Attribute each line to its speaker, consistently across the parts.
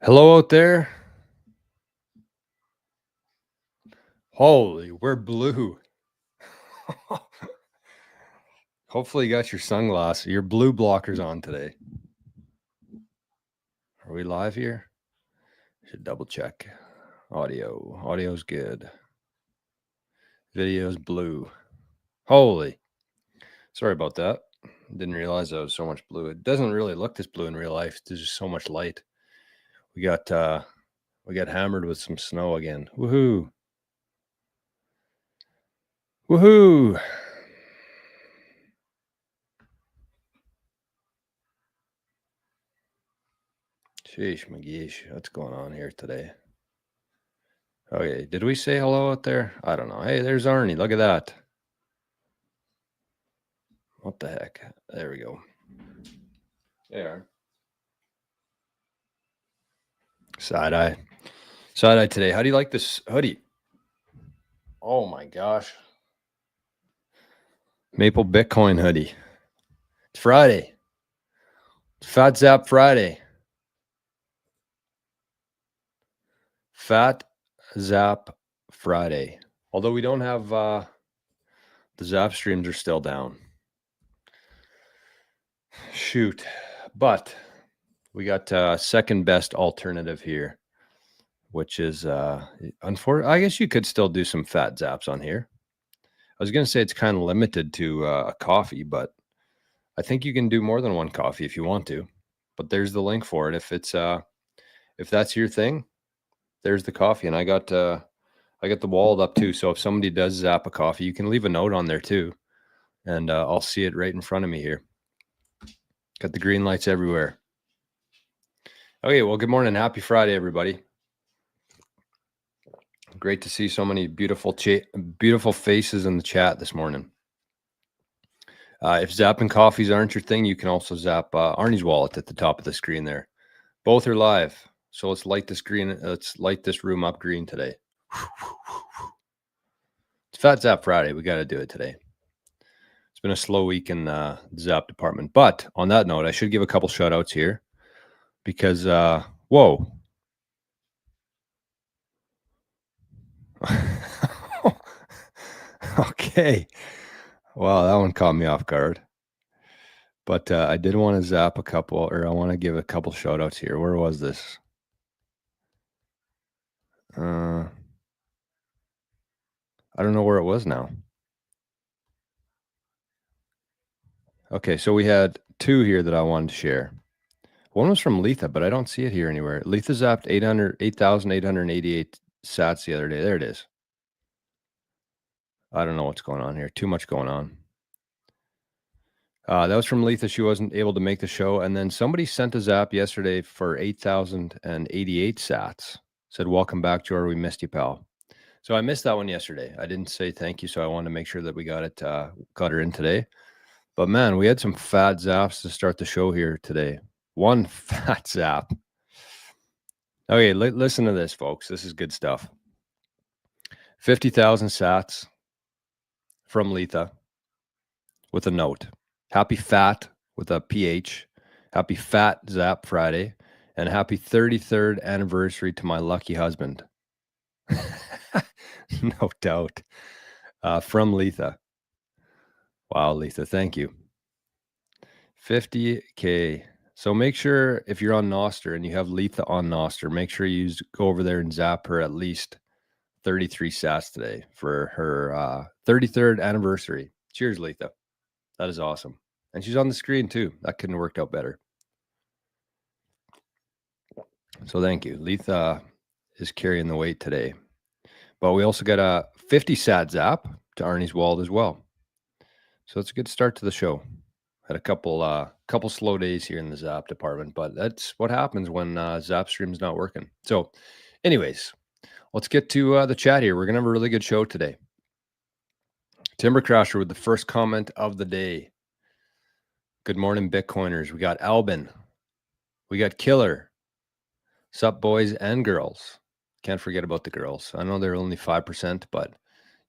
Speaker 1: Hello out there. Holy, we're blue. Hopefully you got your sunglasses, your blue blockers on today. Are we live here? Should double check. Audio's good. Video's blue. Holy. Sorry about that. Didn't realize that was so much blue. It doesn't really look this blue in real life. There's just so much light. We got hammered with some snow again. Woohoo. Woohoo. Sheesh, McGeesh. What's going on here today? Okay, did we say hello out there? I don't know. Hey, there's Arnie. Look at that. What the heck? There we go. There. Side-eye. Side-eye today. How do you like this hoodie? Oh my gosh. Maple Bitcoin hoodie. It's Friday. It's Fat Zap Friday. Fat Zap Friday. Although we don't have the Zap streams are still down. Shoot. But we got second best alternative here, which is unfortunately, I guess you could still do some fat zaps on here. I was going to say it's kind of limited to a coffee, but I think you can do more than one coffee if you want to. But there's the link for it. If that's your thing, there's the coffee. And I got the wallet up too. So if somebody does zap a coffee, you can leave a note on there too. And I'll see it right in front of me here. Got the green lights everywhere. Okay, well, good morning. Happy Friday, everybody. Great to see so many beautiful faces in the chat this morning. If zapping coffees aren't your thing, you can also zap Arnie's wallet at the top of the screen there. Both are live. So let's light this green. Let's light this room up green today. It's Fat Zap Friday. We got to do it today. It's been a slow week in the Zap department. But on that note, I should give a couple shout outs here because, whoa. Okay. Wow, that one caught me off guard. But I did want to zap a couple, or I want to give a couple shout outs here. Where was this? I don't know where it was now. Okay, so we had two here that I wanted to share. One was from Letha, but I don't see it here anywhere. Letha zapped 8,888 sats the other day. There it is. I don't know what's going on here. Too much going on. That was from Letha. She wasn't able to make the show. And then somebody sent a zap yesterday for 8,088 sats. Said, welcome back, Jor. We missed you, pal. So I missed that one yesterday. I didn't say thank you, so I wanted to make sure that we got her in today. But man, we had some fat zaps to start the show here today. One fat zap. Okay, listen to this, folks. This is good stuff. 50,000 sats from Letha with a note. Happy Fat with a PH. Happy Fat Zap Friday. And happy 33rd anniversary to my lucky husband. No doubt. From Letha. Wow, Letha, thank you. 50K. So make sure if you're on Nostr and you have Letha on Nostr, make sure you go over there and zap her at least 33 sats today for her 33rd anniversary. Cheers, Letha. That is awesome. And she's on the screen too. That couldn't have worked out better. So thank you. Letha is carrying the weight today. But we also got a 50 sat zap to Arnie's wallet as well. So it's a good start to the show. Had a couple slow days here in the Zap department, but that's what happens when Zap Stream's not working. So anyways, let's get to the chat here. We're going to have a really good show today. Timber Crasher with the first comment of the day. Good morning, Bitcoiners. We got Albin. We got Killer. Sup, boys and girls. Can't forget about the girls. I know they're only 5%, but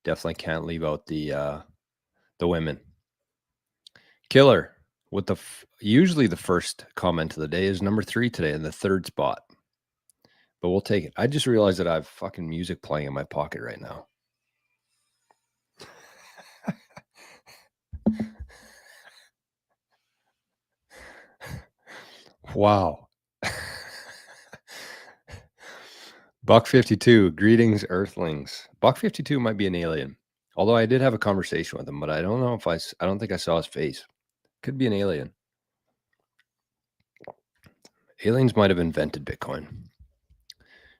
Speaker 1: definitely can't leave out the women. Killer with usually the first comment of the day is number 3 today in the third spot. but we'll take it. I just realized that I have fucking music playing in my pocket right now. Wow. Buck 52, greetings, Earthlings. Buck 52 might be an alien. Although I did have a conversation with him, but I don't know if I don't think I saw his face. Could be an alien. Aliens might have invented Bitcoin.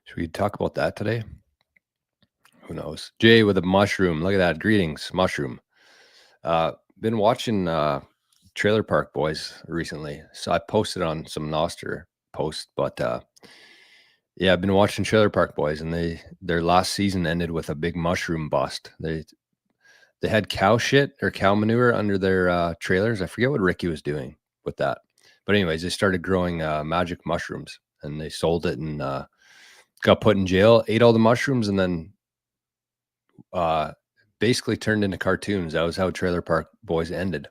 Speaker 1: Should we talk about that today? Who knows? Jay with a mushroom. Look at that. Greetings, mushroom. Been watching Trailer Park Boys recently. So I posted on some nostr posts, but yeah, I've been watching Trailer Park Boys, and their last season ended with a big mushroom bust. They had cow shit or cow manure under their trailers. I forget what Ricky was doing with that, but anyways, they started growing magic mushrooms, and they sold it and got put in jail. Ate all the mushrooms, and then basically turned into cartoons. That was how Trailer Park Boys ended.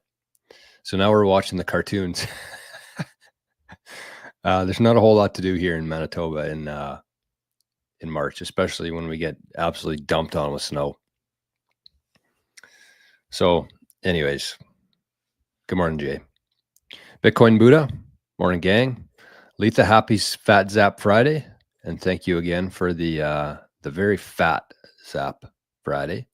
Speaker 1: So now we're watching the cartoons. There's not a whole lot to do here in Manitoba in March, especially when we get absolutely dumped on with snow. So anyways, good morning, Jay. Bitcoin Buddha, morning, gang. Letha, happy Fat Zap Friday. And thank you again for the very fat Zap Friday.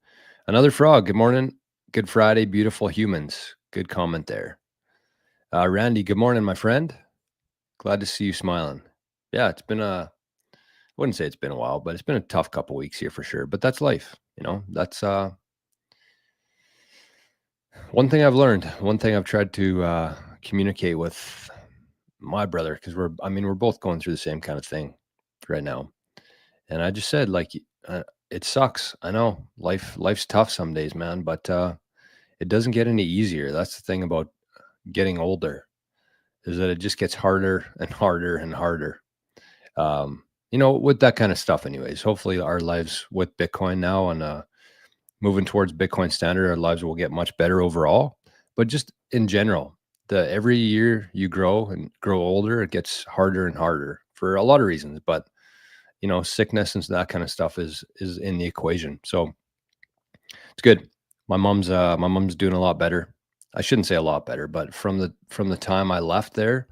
Speaker 1: Another frog, good morning. Good Friday, beautiful humans. Good comment there. Randy, good morning, my friend. Glad to see you smiling. Yeah, it's been I wouldn't say it's been a while, but it's been a tough couple weeks here for sure. But that's life, you know. That's one thing I've learned. One thing I've tried to communicate with my brother, because we're both going through the same kind of thing right now. And I just said, like, it sucks. I know life's tough some days, man, but it doesn't get any easier. That's the thing about getting older, is that it just gets harder and harder and harder. You know, with that kind of stuff anyways. Hopefully our lives with Bitcoin now and moving towards Bitcoin standard, our lives will get much better overall. But just in general, every year you grow and grow older, it gets harder and harder for a lot of reasons. But you know, sickness and that kind of stuff is in the equation. So it's good. My mom's doing a lot better. I shouldn't say a lot better, but from the time I left there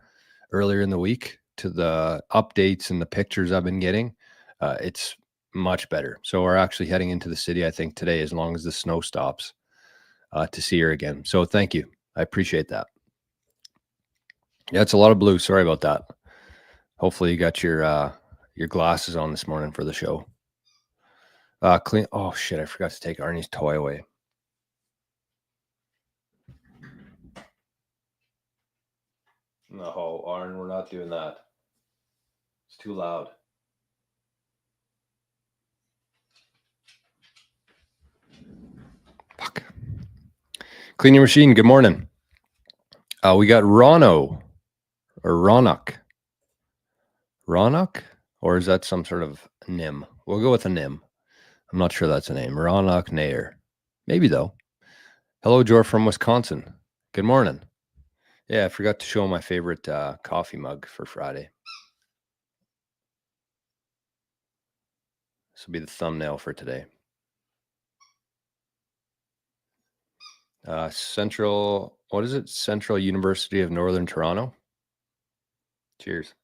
Speaker 1: earlier in the week to the updates and the pictures I've been getting, it's much better. So we're actually heading into the city, I think, today, as long as the snow stops, to see her again. So thank you. I appreciate that. Yeah, it's a lot of blue. Sorry about that. Hopefully you got your glasses on this morning for the show. Clean. Oh shit! I forgot to take Arnie's toy away. No, Arn, we're not doing that. It's too loud. Fuck. Clean your machine. Good morning. We got Rono or Ronok. Ronok? Or is that some sort of nim? We'll go with a nim. I'm not sure that's a name. Ronok Nair. Maybe though. Hello, Jor from Wisconsin. Good morning. Yeah, I forgot to show my favorite coffee mug for Friday. This will be the thumbnail for today. Central, what is it? Central University of Northern Toronto. Cheers.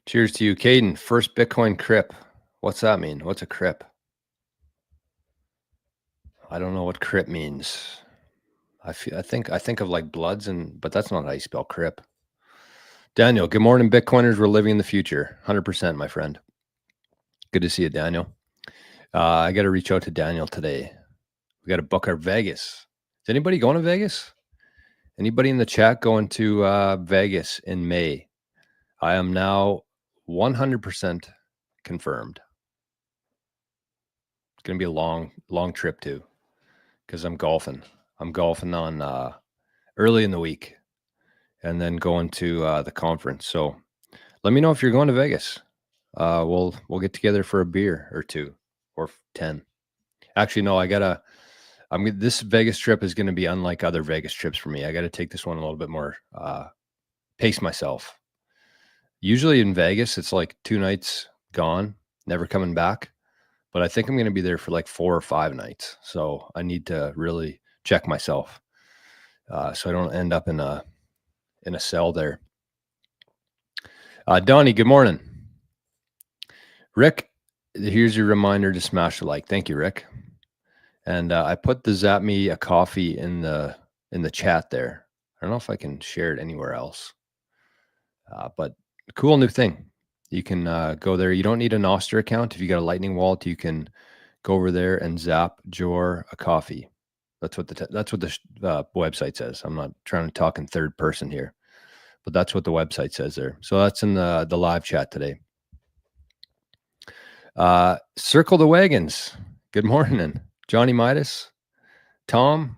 Speaker 1: Cheers to you, Caden. First Bitcoin crip. What's that mean? What's a crip? I don't know what crip means. I think of like Bloods, but that's not how you spell crip. Daniel, good morning, Bitcoiners. We're living in the future. 100%, my friend. Good to see you, Daniel. I got to reach out to Daniel today. We got to book our Vegas. Is anybody going to Vegas? Anybody in the chat going to Vegas in May? I am now 100% confirmed. It's going to be a long trip too, because I'm golfing. I'm golfing on early in the week, and then going to the conference. So let me know if you're going to Vegas. We'll get together for a beer or two or 10. Actually, no, this Vegas trip is going to be unlike other Vegas trips for me. I got to take this one a little bit more pace myself. Usually in Vegas, it's like 2 nights gone, never coming back. But I think I'm going to be there for like 4 or 5 nights. So I need to really check myself, so I don't end up in a cell there. Donnie, good morning. Rick, here's your reminder to smash the like. Thank you, Rick. And I put the Zap Me a Coffee in the chat there. I don't know if I can share it anywhere else, but cool new thing. You can go there. You don't need a Nostr account. If you got a Lightning wallet, you can go over there and zap Jor a coffee. That's what the website says. I'm not trying to talk in third person here, but that's what the website says there. So that's in the live chat today. Circle the wagons. Good morning, Johnny Midas, Tom.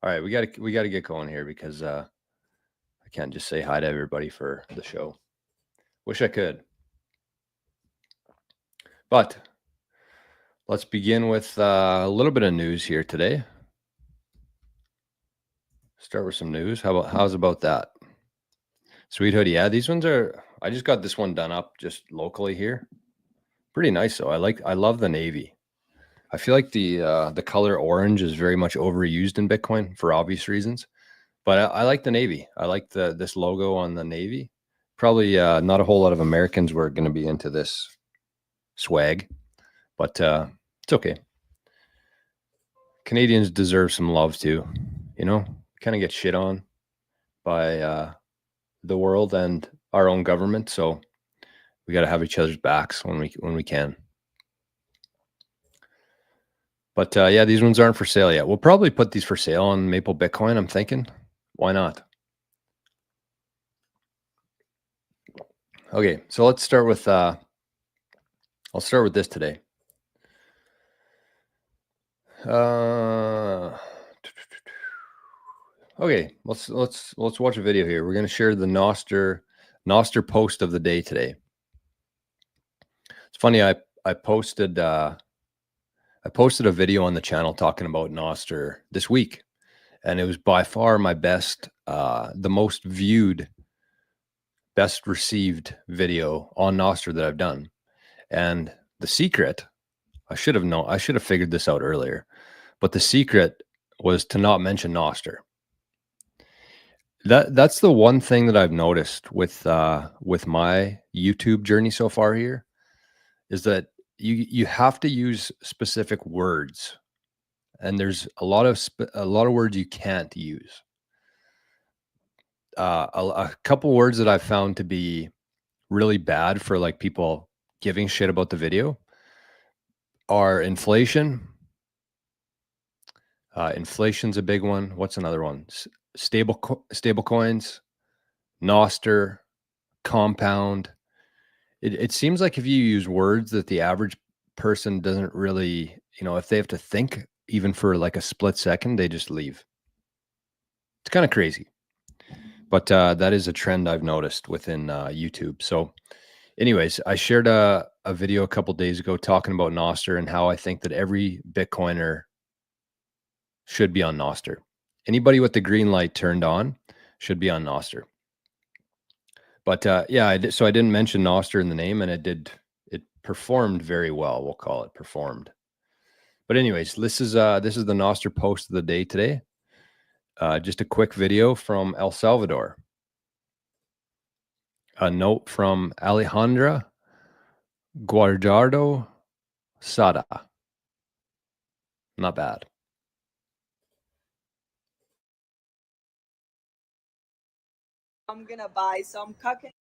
Speaker 1: All right, we got to get going here because I can't just say hi to everybody for the show. Wish I could, but let's begin with a little bit of news here today. Start with some news. How's about that? Sweet hoodie. Yeah, these ones are. I just got this one done up just locally here. Pretty nice though. I love the navy. I feel like the color orange is very much overused in Bitcoin for obvious reasons, but I like the navy. I like this logo on the navy. Probably not a whole lot of Americans were going to be into this swag, but it's okay. Canadians deserve some love too. You know, kind of get shit on by the world and our own government, so we got to have each other's backs when we can. But yeah, these ones aren't for sale yet. We'll probably put these for sale on Maple Bitcoin. I'm thinking, why not? Okay, so let's start with. I'll start with this today. Okay, let's watch a video here. We're going to share the nostr post of the day today. It's funny. I posted a video on the channel talking about nostr this week, and it was by far my best, the most viewed, best received video on nostr that I've done. And the secret, I should have figured this out earlier, but the secret was to not mention nostr. That's the one thing that I've noticed with my YouTube journey so far here, is that you have to use specific words, and there's a lot of words you can't use. A couple words that I've found to be really bad for like people giving shit about the video are inflation. Inflation's a big one. What's another one? Stable coins, nostr, compound. It seems like if you use words that the average person doesn't really, if they have to think even for like a split second, they just leave. It's kind of crazy, but that is a trend I've noticed within YouTube. So anyways, I shared a video a couple days ago talking about nostr and how I think that every Bitcoiner should be on nostr. Anybody with the green light turned on should be on nostr. But yeah, so I didn't mention nostr in the name, and it performed very well. We'll call it performed. But anyways, this is the nostr post of the day today. Just a quick video from El Salvador. A note from Alejandra Guardado Sada. Not bad.
Speaker 2: I'm gonna buy some coconut.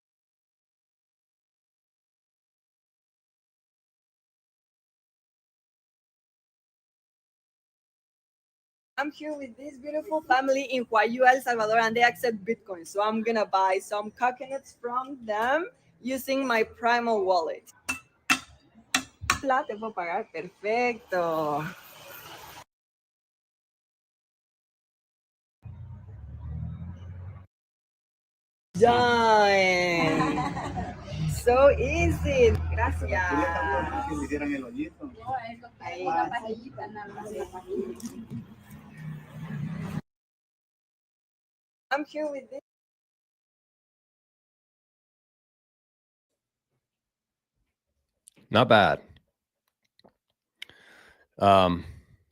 Speaker 2: I'm here with this beautiful family in Huayu, El Salvador, and they accept Bitcoin. So I'm gonna buy some coconuts from them using my Primal wallet. La, te puedo pagar, perfecto. Done. So easy. Gracias. I'm here with this.
Speaker 1: Not bad.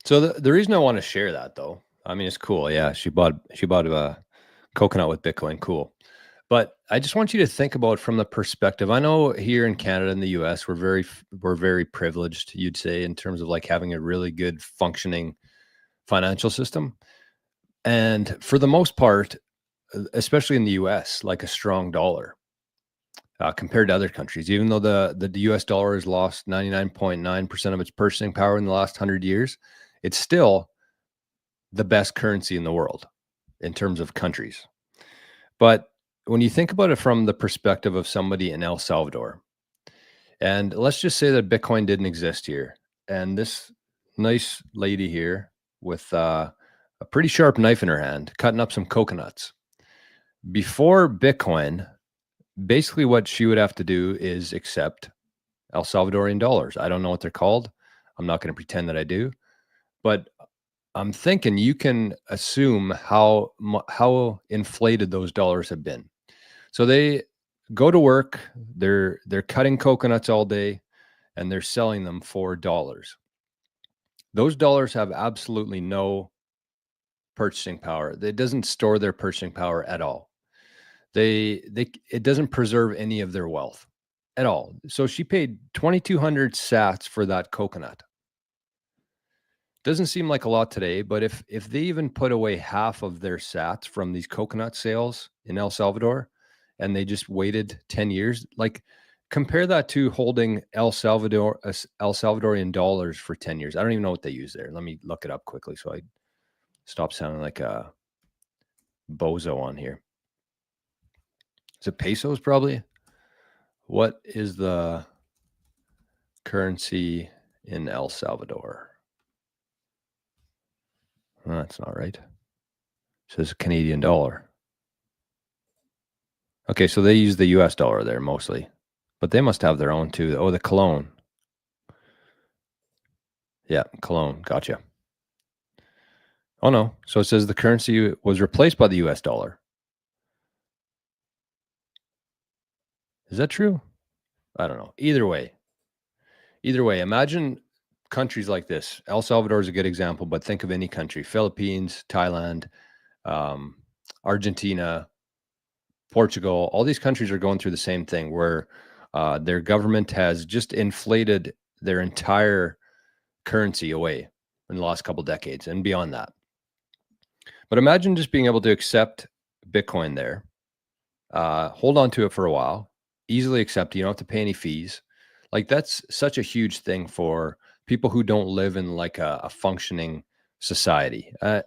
Speaker 1: So the reason I want to share that, though, I mean, it's cool. Yeah, she bought a coconut with Bitcoin. Cool. But I just want you to think about from the perspective. I know here in Canada and the US, we're very privileged, you'd say, in terms of like having a really good functioning financial system. And for the most part, especially in the US, like a strong dollar compared to other countries, even though the US dollar has lost 99.9% of its purchasing power in the last 100 years, it's still the best currency in the world in terms of countries. But when you think about it from the perspective of somebody in El Salvador, and let's just say that Bitcoin didn't exist here, and this nice lady here with a pretty sharp knife in her hand, cutting up some coconuts. Before Bitcoin, basically what she would have to do is accept El Salvadorian dollars. I don't know what they're called. I'm not going to pretend that I do, but I'm thinking you can assume how inflated those dollars have been. So they go to work, they're cutting coconuts all day, and they're selling them for dollars. Those dollars have absolutely no purchasing power. It doesn't store their purchasing power at all. It doesn't preserve any of their wealth at all. So she paid 2,200 sats for that coconut. Doesn't seem like a lot today, but if they even put away half of their sats from these coconut sales in El Salvador, and they just waited 10 years, like compare that to holding El Salvadorian dollars for 10 years. I don't even know what they use there. Let me look it up quickly so I stop sounding like a bozo on here. Is it pesos probably? What is the currency in El Salvador? Oh, that's not right. It says Canadian dollar. Okay, so they use the US dollar there mostly, but they must have their own too. Oh, the cologne. Yeah, cologne. Gotcha. Oh, no. So it says the currency was replaced by the US dollar. Is that true? I don't know. Either way, imagine countries like this. El Salvador is a good example, but think of any country: Philippines, Thailand, Argentina, Portugal. All these countries are going through the same thing where their government has just inflated their entire currency away in the last couple decades and beyond that. But imagine just being able to accept Bitcoin there, hold on to it for a while, easily accept it. You don't have to pay any fees. Like that's such a huge thing for people who don't live in like a functioning society. And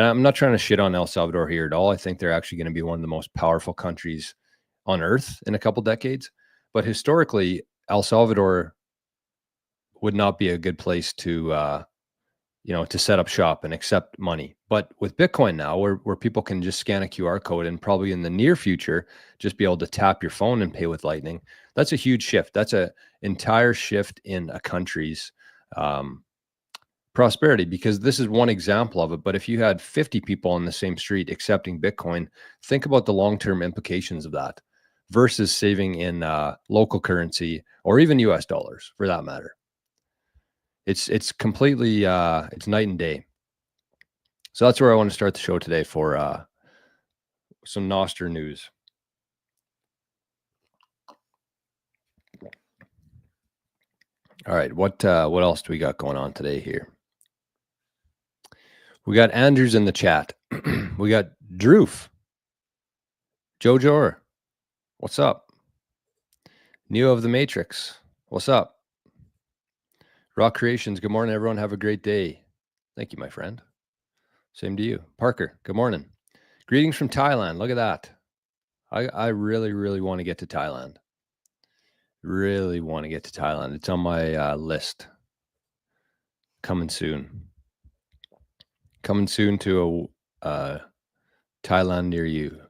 Speaker 1: I'm not trying to shit on El Salvador here at all. I think they're actually going to be one of the most powerful countries on earth in a couple decades. But historically, El Salvador would not be a good place to to set up shop and accept money. But with Bitcoin now, where people can just scan a QR code and probably in the near future, just be able to tap your phone and pay with Lightning, that's a huge shift. That's an entire shift in a country's prosperity, because this is one example of it. But if you had 50 people on the same street accepting Bitcoin, think about the long-term implications of that versus saving in local currency or even US dollars for that matter. It's completely it's night and day. So that's where I want to start the show today for some nostr news. All right, what else do we got going on today here? We got Andrews in the chat. We got Droof. Jojo, what's up? Neo of the Matrix, what's up? Rock Creations, good morning, everyone. Have a great day. Thank you, my friend. Same to you. Parker, good morning. Greetings from Thailand. Look at that. I really, really want to get to Thailand. Really want to get to Thailand. It's on my list. Coming soon. Coming soon to a Thailand near you.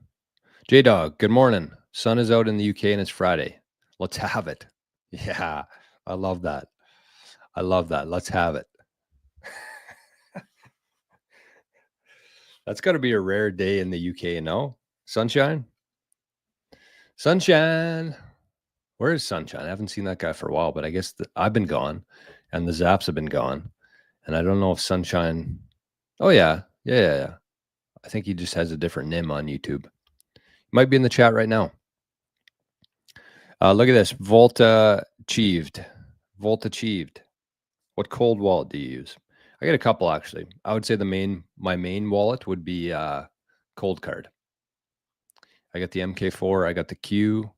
Speaker 1: J-Dog, good morning. Sun is out in the UK and it's Friday. Let's have it. Yeah, I love that. I love that. Let's have it. That's got to be a rare day in the UK, no? Sunshine? Sunshine. Where is Sunshine? I haven't seen that guy for a while, but I guess I've been gone and the Zaps have been gone. And I don't know if Sunshine. Oh, yeah. Yeah. I think he just has a different name on YouTube. Might be in the chat right now. Look at this. Volta achieved. What cold wallet do you use? I got a couple, actually. I would say my main wallet would be Cold Card. I got the MK4. I got the Q.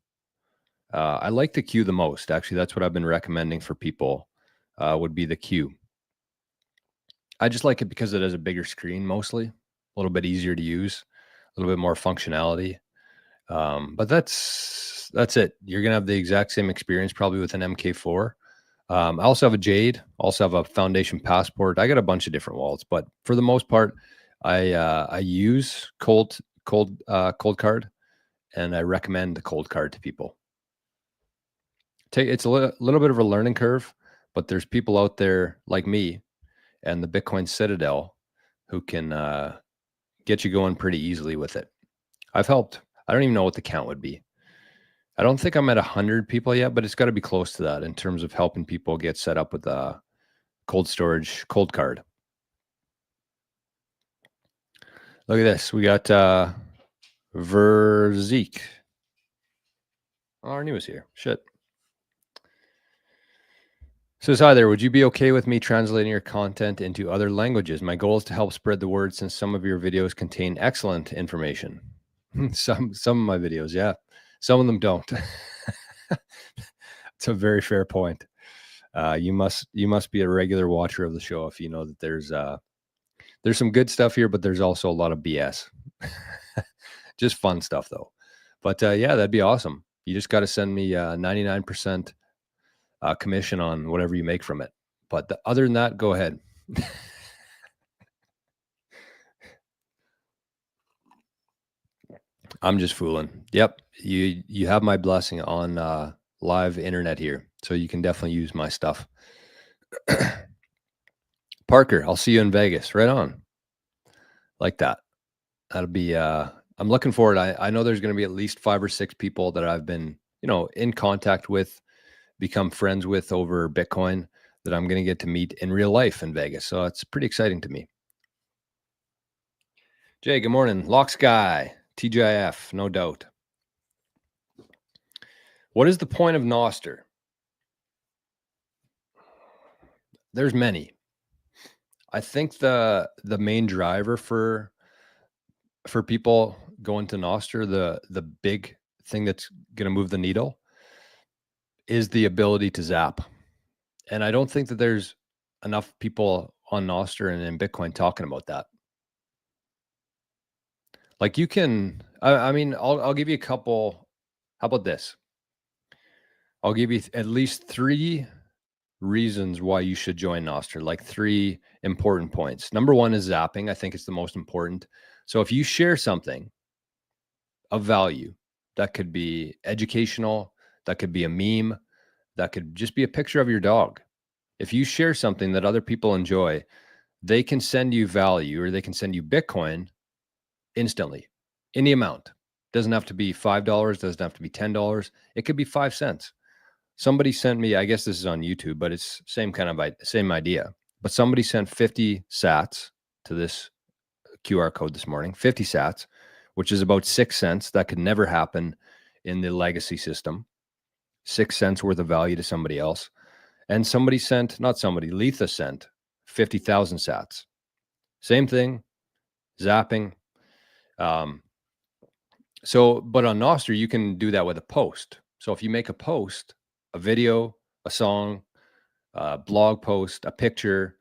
Speaker 1: I like the Q the most. Actually, that's what I've been recommending for people. Would be the Q. I just like it because it has a bigger screen, mostly a little bit easier to use, a little bit more functionality. But that's it. You're gonna have the exact same experience probably with an MK4. I also have a Jade. Also have a Foundation Passport. I got a bunch of different wallets, but for the most part, I use Cold Card, and I recommend the Cold Card to people. It's a little bit of a learning curve, but there's people out there like me and the Bitcoin Citadel who can get you going pretty easily with it. I've helped. I don't even know what the count would be. I don't think I'm at 100 people yet, but it's got to be close to that in terms of helping people get set up with a cold storage, Cold Card. Look at this. We got Verzeek. Oh, Arnie was here. Shit. Says, hi there. Would you be okay with me translating your content into other languages? My goal is to help spread the word since some of your videos contain excellent information. Some of my videos, yeah. Some of them don't. It's a very fair point. You must be a regular watcher of the show if you know that there's some good stuff here, but there's also a lot of BS. Just fun stuff though. But yeah, that'd be awesome. You just got to send me 99% commission on whatever you make from it. But other than that, go ahead. I'm just fooling. Yep. You have my blessing on live internet here. So you can definitely use my stuff. Parker, I'll see you in Vegas. Right on. Like that. That'll be I'm looking forward. I know there's going to be at least 5 or 6 people that I've been, in contact with, become friends with over Bitcoin that I'm going to get to meet in real life in Vegas. So it's pretty exciting to me. Jay, good morning. Lock Sky, TGIF, no doubt. What is the point of nostr? There's many. I think the main driver for people going to nostr, the big thing that's going to move the needle is the ability to zap. And I don't think that there's enough people on nostr and in Bitcoin talking about that. Like you can, I mean, I'll give you a couple. How about this? I'll give you at least 3 reasons why you should join nostr, like 3 important points. Number 1 is zapping. I think it's the most important. So if you share something of value, that could be educational, that could be a meme, that could just be a picture of your dog. If you share something that other people enjoy, they can send you value, or they can send you Bitcoin instantly, any amount. Doesn't have to be $5, doesn't have to be $10. It could be 5 cents. Somebody sent me, I guess this is on YouTube, but it's same idea. But somebody sent 50 sats to this QR code this morning, 50 sats, which is about 6 cents. That could never happen in the legacy system. 6 cents worth of value to somebody else. And Letha sent 50,000 sats. Same thing, zapping. But on nostr, you can do that with a post. So if you make a post, a video, a song, a blog post, a picture,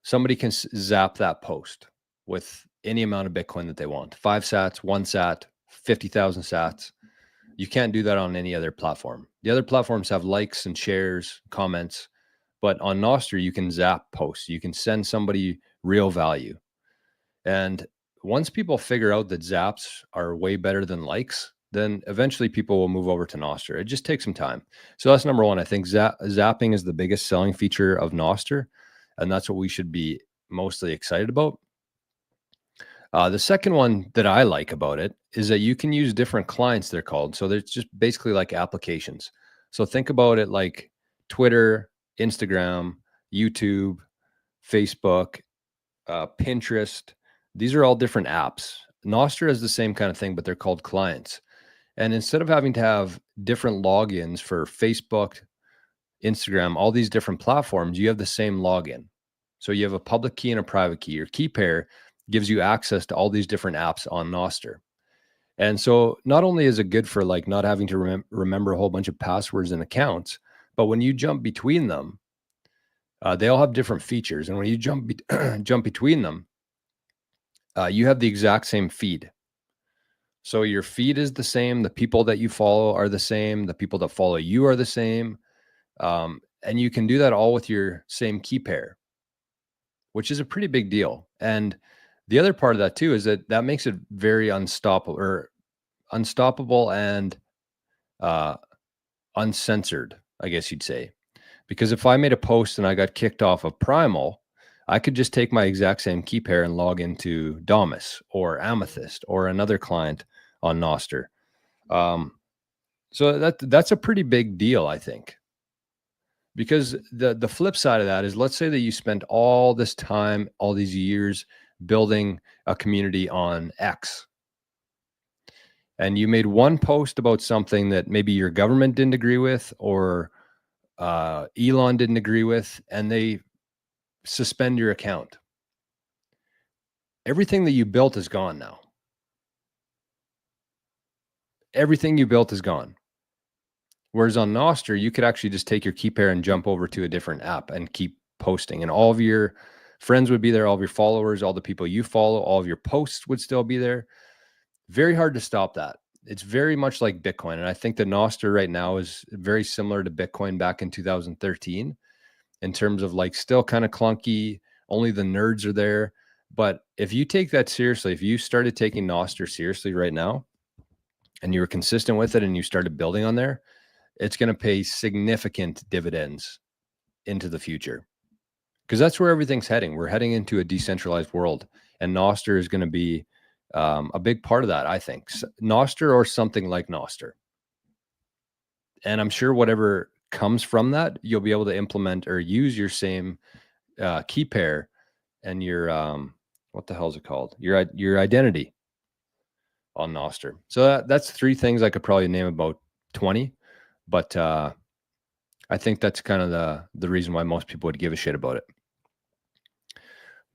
Speaker 1: somebody can zap that post with any amount of Bitcoin that they want. 5 sats, 1 sat, 50,000 sats. You can't do that on any other platform. The other platforms have likes and shares, comments, but on nostr, you can zap posts. You can send somebody real value. And once people figure out that zaps are way better than likes, then eventually people will move over to nostr. It just takes some time. So that's number 1. I think zapping is the biggest selling feature of nostr, and that's what we should be mostly excited about. The second one that I like about it is that you can use different clients, they're called. So they're just basically like applications. So think about it like Twitter, Instagram, YouTube, Facebook, Pinterest. These are all different apps. Nostr is the same kind of thing, but they're called clients. And instead of having to have different logins for Facebook, Instagram, all these different platforms, you have the same login. So you have a public key and a private key. Your key pair gives you access to all these different apps on Nostr. And so not only is it good for like not having to remember a whole bunch of passwords and accounts, but when you jump between them, they all have different features. And when you jump between them, you have the exact same feed. So your feed is the same. The people that you follow are the same. The people that follow you are the same. And you can do that all with your same key pair, which is a pretty big deal. And the other part of that too is that makes it very unstoppable and uncensored, I guess you'd say. Because if I made a post and I got kicked off of Primal, I could just take my exact same key pair and log into Damus or Amethyst or another client on Nostr. So that's a pretty big deal, I think. Because the flip side of that is, let's say that you spent all this time, all these years building a community on X, and you made one post about something that maybe your government didn't agree with, or Elon didn't agree with, and they suspend your account. Everything that you built is gone now. Everything you built is gone. Whereas on Nostr, you could actually just take your key pair and jump over to a different app and keep posting, and all of your friends would be there, all of your followers, all the people you follow, all of your posts would still be there. Very hard to stop that. It's very much like Bitcoin. And I think the Nostr right now is very similar to Bitcoin back in 2013 in terms of like still kind of clunky. Only the nerds are there. But if you take that seriously, if you started taking Nostr seriously right now and you were consistent with it and you started building on there, it's going to pay significant dividends into the future, because that's where everything's heading. We're heading into a decentralized world, and Nostr is going to be a big part of that, I think. Nostr or something like Nostr. And I'm sure whatever comes from that, you'll be able to implement or use your same key pair and your, what the hell is it called? Your identity on Nostr. So that's three things. I could probably name about 20, but I think that's kind of the reason why most people would give a shit about it.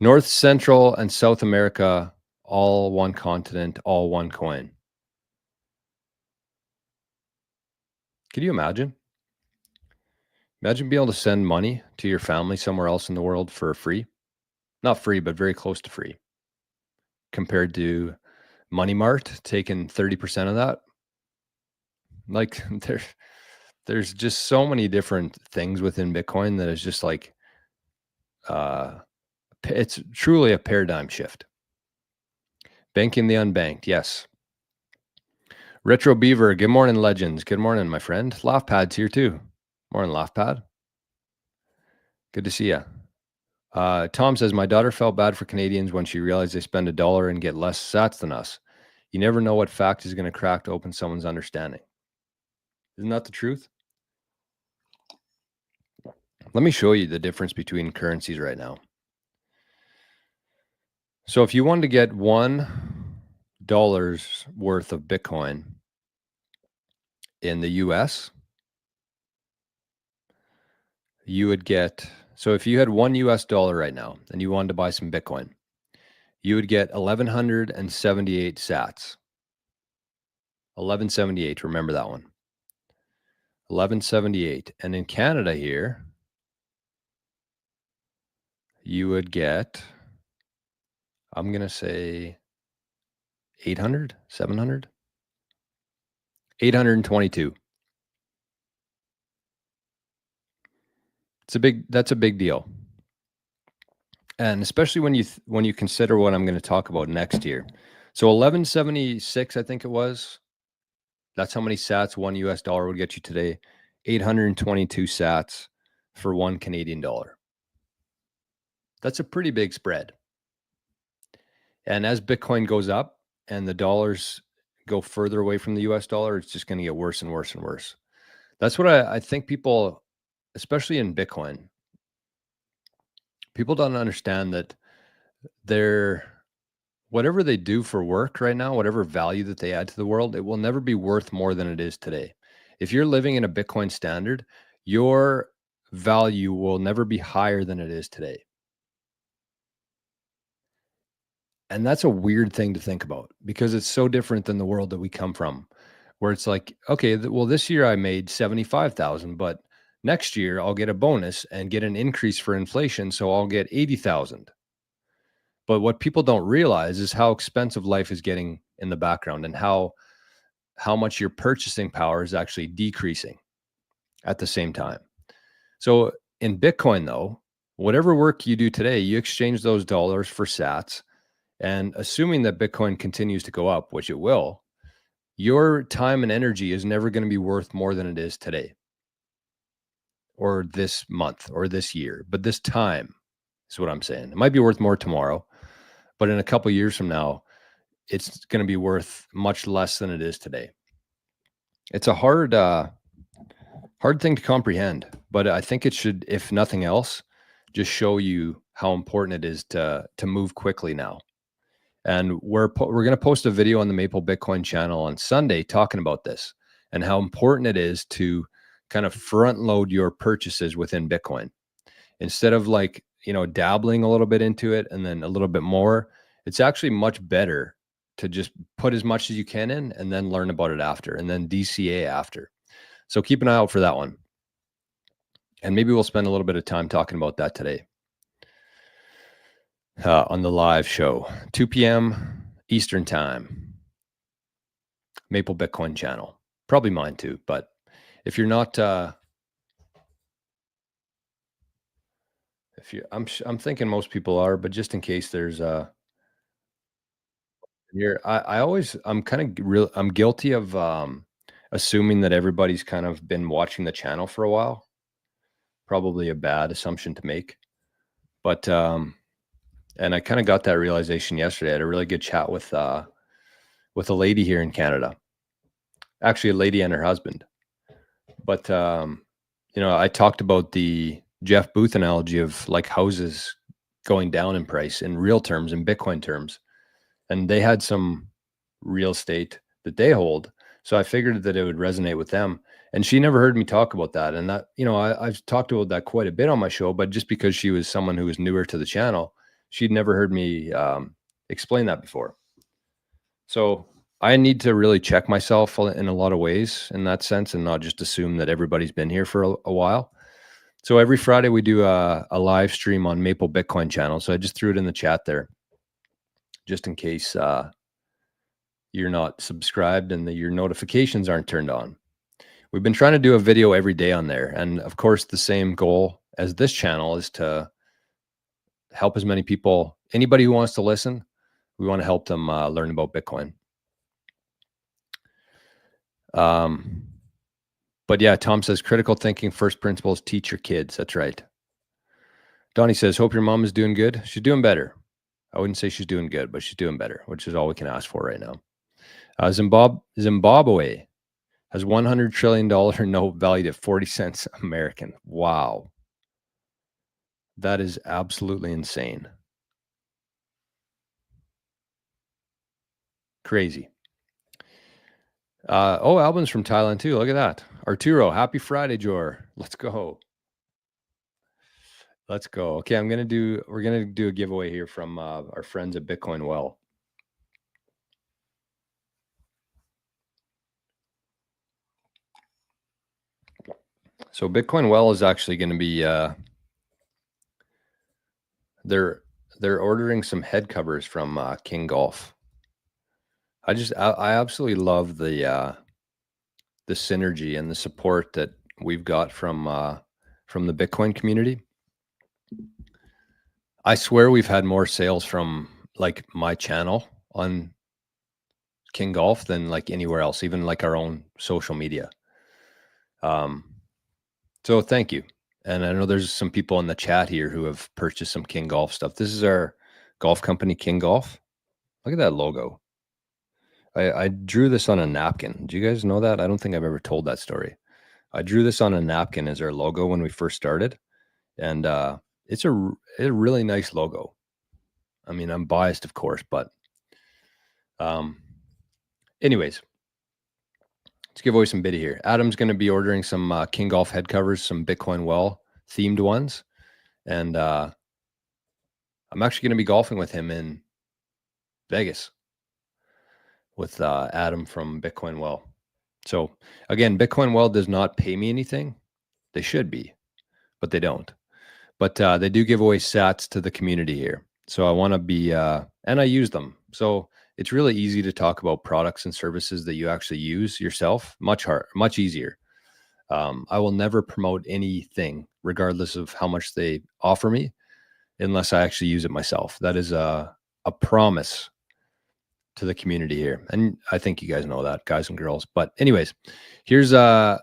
Speaker 1: North, Central, and South America, all one continent, all one coin. Could you imagine? Imagine being able to send money to your family somewhere else in the world for free. Not free, but very close to free. Compared to Money Mart taking 30% of that. Like there's just so many different things within Bitcoin that is just like, it's truly a paradigm shift. Banking the unbanked, yes. Retro Beaver, good morning, legends. Good morning, my friend. Laughpad's here too. Morning, Laughpad. Good to see you. Tom says, my daughter felt bad for Canadians when she realized they spend $1 and get less sats than us. You never know what fact is going to crack to open someone's understanding. Isn't that the truth? Let me show you the difference between currencies right now. So if you wanted to get $1 worth of Bitcoin in the US, you would get, so if you had $1 right now and you wanted to buy some Bitcoin, you would get 1,178 sats. 1178, remember that one. 1178. And in Canada here, you would get, I'm going to say 800, 700, 822. That's a big deal. And especially when you consider what I'm going to talk about next year. So 1176, I think it was. That's how many sats $1 would get you today. 822 sats for $1 Canadian. That's a pretty big spread. And as Bitcoin goes up and the dollars go further away from the US dollar, it's just going to get worse and worse and worse. That's what I think people, especially in Bitcoin, people don't understand that they're, whatever they do for work right now, whatever value that they add to the world, it will never be worth more than it is today. If you're living in a Bitcoin standard, your value will never be higher than it is today. And that's a weird thing to think about because it's so different than the world that we come from, where it's like, okay, well, this year I made 75,000, but next year I'll get a bonus and get an increase for inflation. So I'll get 80,000. But what people don't realize is how expensive life is getting in the background and how much your purchasing power is actually decreasing at the same time. So in Bitcoin, though, whatever work you do today, you exchange those dollars for sats. And assuming that Bitcoin continues to go up, which it will, your time and energy is never going to be worth more than it is today or this month or this year. But this time is what I'm saying. It might be worth more tomorrow, but in a couple of years from now, it's going to be worth much less than it is today. It's a hard thing to comprehend, but I think it should, if nothing else, just show you how important it is to move quickly now. And we're going to post a video on the Maple Bitcoin channel on Sunday talking about this and how important it is to kind of front load your purchases within Bitcoin instead of like, dabbling a little bit into it and then a little bit more. It's actually much better to just put as much as you can in and then learn about it after and then DCA after. So keep an eye out for that one. And maybe we'll spend a little bit of time talking about that today. On the live show, 2 p.m. Eastern time, Maple Bitcoin channel, probably mine too. But if you're not, I'm thinking most people are, but just in case there's I'm guilty of assuming that everybody's kind of been watching the channel for a while. Probably a bad assumption to make, but and I kind of got that realization yesterday. I had a really good chat with a lady here in Canada, actually a lady and her husband. But, I talked about the Jeff Booth analogy of like houses going down in price in real terms, in Bitcoin terms. And they had some real estate that they hold. So I figured that it would resonate with them. And she never heard me talk about that. And that, I've talked about that quite a bit on my show, but just because she was someone who was newer to the channel, she'd never heard me explain that before. So I need to really check myself in a lot of ways in that sense and not just assume that everybody's been here for a while. So every Friday we do a live stream on Maple Bitcoin channel. So I just threw it in the chat there just in case you're not subscribed and your notifications aren't turned on. We've been trying to do a video every day on there. And of course, the same goal as this channel is to help as many people, anybody who wants to listen, we want to help them learn about Bitcoin. But yeah, Tom says critical thinking, first principles, teach your kids. That's right. Donnie says, hope your mom is doing good. She's doing better. I wouldn't say she's doing good, but she's doing better, which is all we can ask for right now. Zimbabwe has $100 trillion note valued at 40 cents American. Wow. That is absolutely insane. Crazy. Albin's from Thailand too. Look at that. Arturo, happy Friday, Jor. Let's go. Let's go. Okay, we're going to do a giveaway here from our friends at Bitcoin Well. So Bitcoin Well is actually going to be they're ordering some head covers from knggolf. I absolutely love the synergy and the support that we've got from the Bitcoin community. I swear we've had more sales from like my channel on knggolf than like anywhere else, even like our own social media. So thank you. And I know there's some people in the chat here who have purchased some knggolf stuff. This is our golf company, knggolf. Look at that logo. I drew this on a napkin. Do you guys know that? I don't think I've ever told that story. I drew this on a napkin as our logo when we first started, and it's a really nice logo. I mean, I'm biased, of course, but anyways, let's give away some biddy here. Adam's going to be ordering some knggolf head covers, some Bitcoin Well themed ones, and I'm actually going to be golfing with him in Vegas with Adam from Bitcoin Well. So again, Bitcoin Well does not pay me anything. They should be, but they don't. But they do give away sats to the community here. So I want to be, and I use them. So it's really easy to talk about products and services that you actually use yourself. Much easier. I will never promote anything, regardless of how much they offer me, unless I actually use it myself. That is a promise to the community here. And I think you guys know that, guys and girls. But anyways, here's some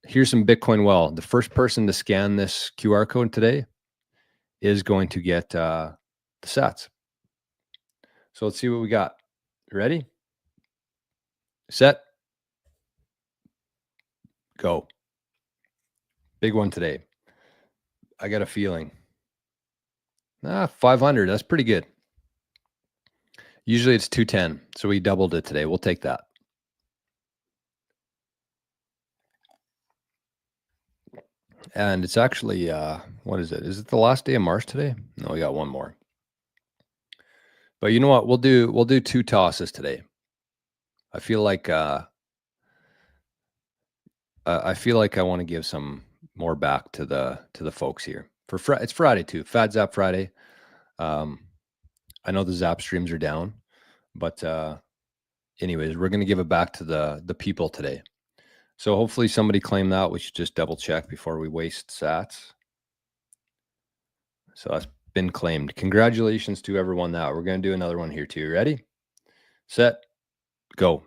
Speaker 1: Bitcoin Well. The first person to scan this QR code today is going to get the sats. So let's see what we got. Ready? Set. Go. Big one today. I got a feeling. 500. That's pretty good. Usually it's 210. So we doubled it today. We'll take that. And it's actually, what is it? Is it the last day of March today? No, we got one more. But you know what? We'll do 2 tosses today. I feel like I want to give some more back to the folks here. It's Friday too. Fat Zap Friday. I know the Zap streams are down, but anyways, we're going to give it back to the people today. So hopefully somebody claimed that. We should just double check before we waste sats. So that's been claimed. Congratulations to everyone that. We're going to do another one here too. Ready? Set. Go.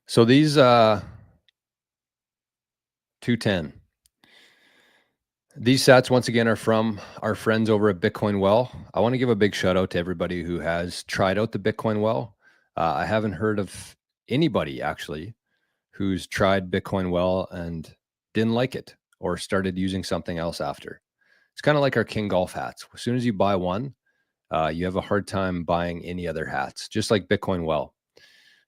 Speaker 1: So these 210. These sats, once again, are from our friends over at Bitcoin Well. I want to give a big shout out to everybody who has tried out the Bitcoin Well. I haven't heard of anybody actually who's tried Bitcoin Well and didn't like it or started using something else after. It's kind of like our knggolf hats. As soon as you buy one, you have a hard time buying any other hats, just like Bitcoin Well.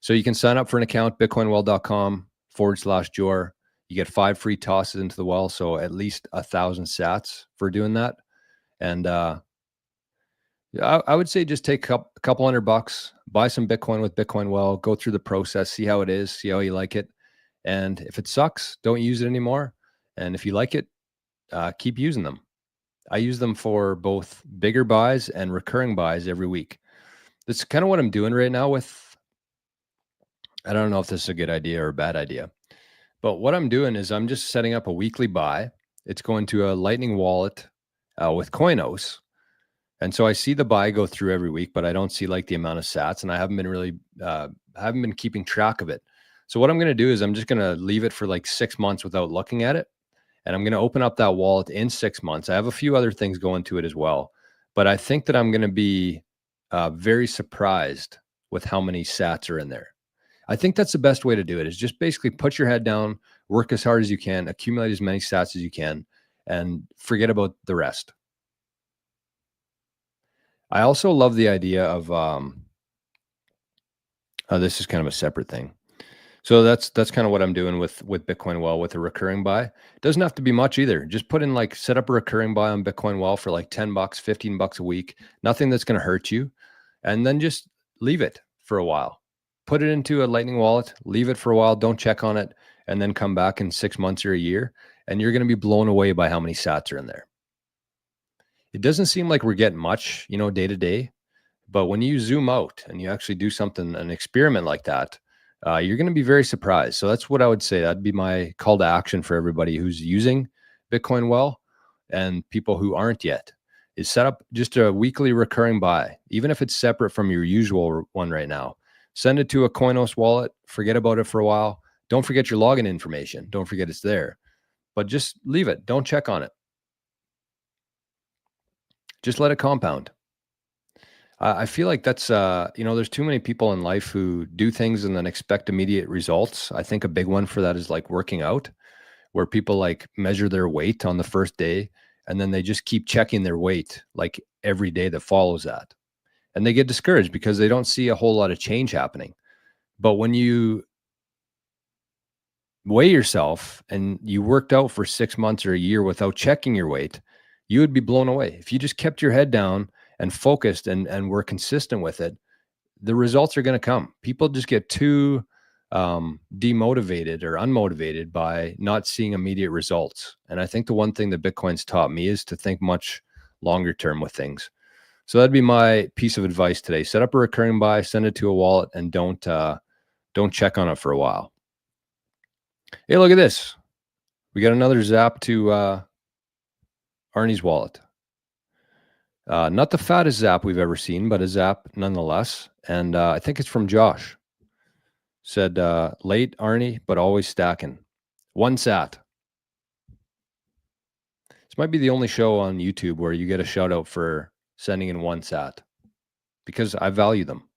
Speaker 1: So you can sign up for an account, bitcoinwell.com/Jor. You get 5 free tosses into the well, so at least 1,000 sats for doing that. And I would say just take a couple $100, buy some Bitcoin with Bitcoin Well, go through the process, see how it is, see how you like it. And if it sucks, don't use it anymore. And if you like it, keep using them. I use them for both bigger buys and recurring buys every week. That's kind of what I'm doing right now with, I don't know if this is a good idea or a bad idea. But what I'm doing is I'm just setting up a weekly buy. It's going to a Lightning wallet with Coinos. And so I see the buy go through every week, but I don't see like the amount of sats, and I haven't been keeping track of it. So what I'm going to do is I'm just going to leave it for like 6 months without looking at it. And I'm going to open up that wallet in 6 months. I have a few other things going to it as well, but I think that I'm going to be very surprised with how many sats are in there. I think that's the best way to do it, is just basically put your head down, work as hard as you can, accumulate as many sats as you can, and forget about the rest. I also love the idea of, this is kind of a separate thing. So that's kind of what I'm doing with Bitcoin Well with a recurring buy. It doesn't have to be much either. Just put in set up a recurring buy on Bitcoin Well for like $10, $15 a week, nothing that's going to hurt you. And then just leave it for a while. Put it into a Lightning wallet, leave it for a while, don't check on it, and then come back in 6 months or a year, and you're going to be blown away by how many sats are in there. It doesn't seem like we're getting much, day to day, but when you zoom out and you actually do an experiment like that, you're going to be very surprised. So that's what I would say. That'd be my call to action for everybody who's using Bitcoin Well and people who aren't yet, is set up just a weekly recurring buy, even if it's separate from your usual one right now. Send it to a Coinos wallet, forget about it for a while. Don't forget your login information. Don't forget it's there, but just leave it. Don't check on it. Just let it compound. I feel like that's, there's too many people in life who do things and then expect immediate results. I think a big one for that is like working out, where people like measure their weight on the first day and then they just keep checking their weight like every day that follows that. And they get discouraged because they don't see a whole lot of change happening. But when you weigh yourself and you worked out for 6 months or a year without checking your weight, you would be blown away. If you just kept your head down and focused and were consistent with it, the results are going to come. People just get too demotivated or unmotivated by not seeing immediate results. And I think the one thing that Bitcoin's taught me is to think much longer term with things. So that'd be my piece of advice today. Set up a recurring buy, send it to a wallet, and don't check on it for a while. Hey, look at this. We got another zap to Arnie's wallet. Not the fattest zap we've ever seen, but a zap nonetheless. And I think it's from Josh. Said, late Arnie, but always stacking. 1 sat. This might be the only show on YouTube where you get a shout out for sending in 1 sat, because I value them.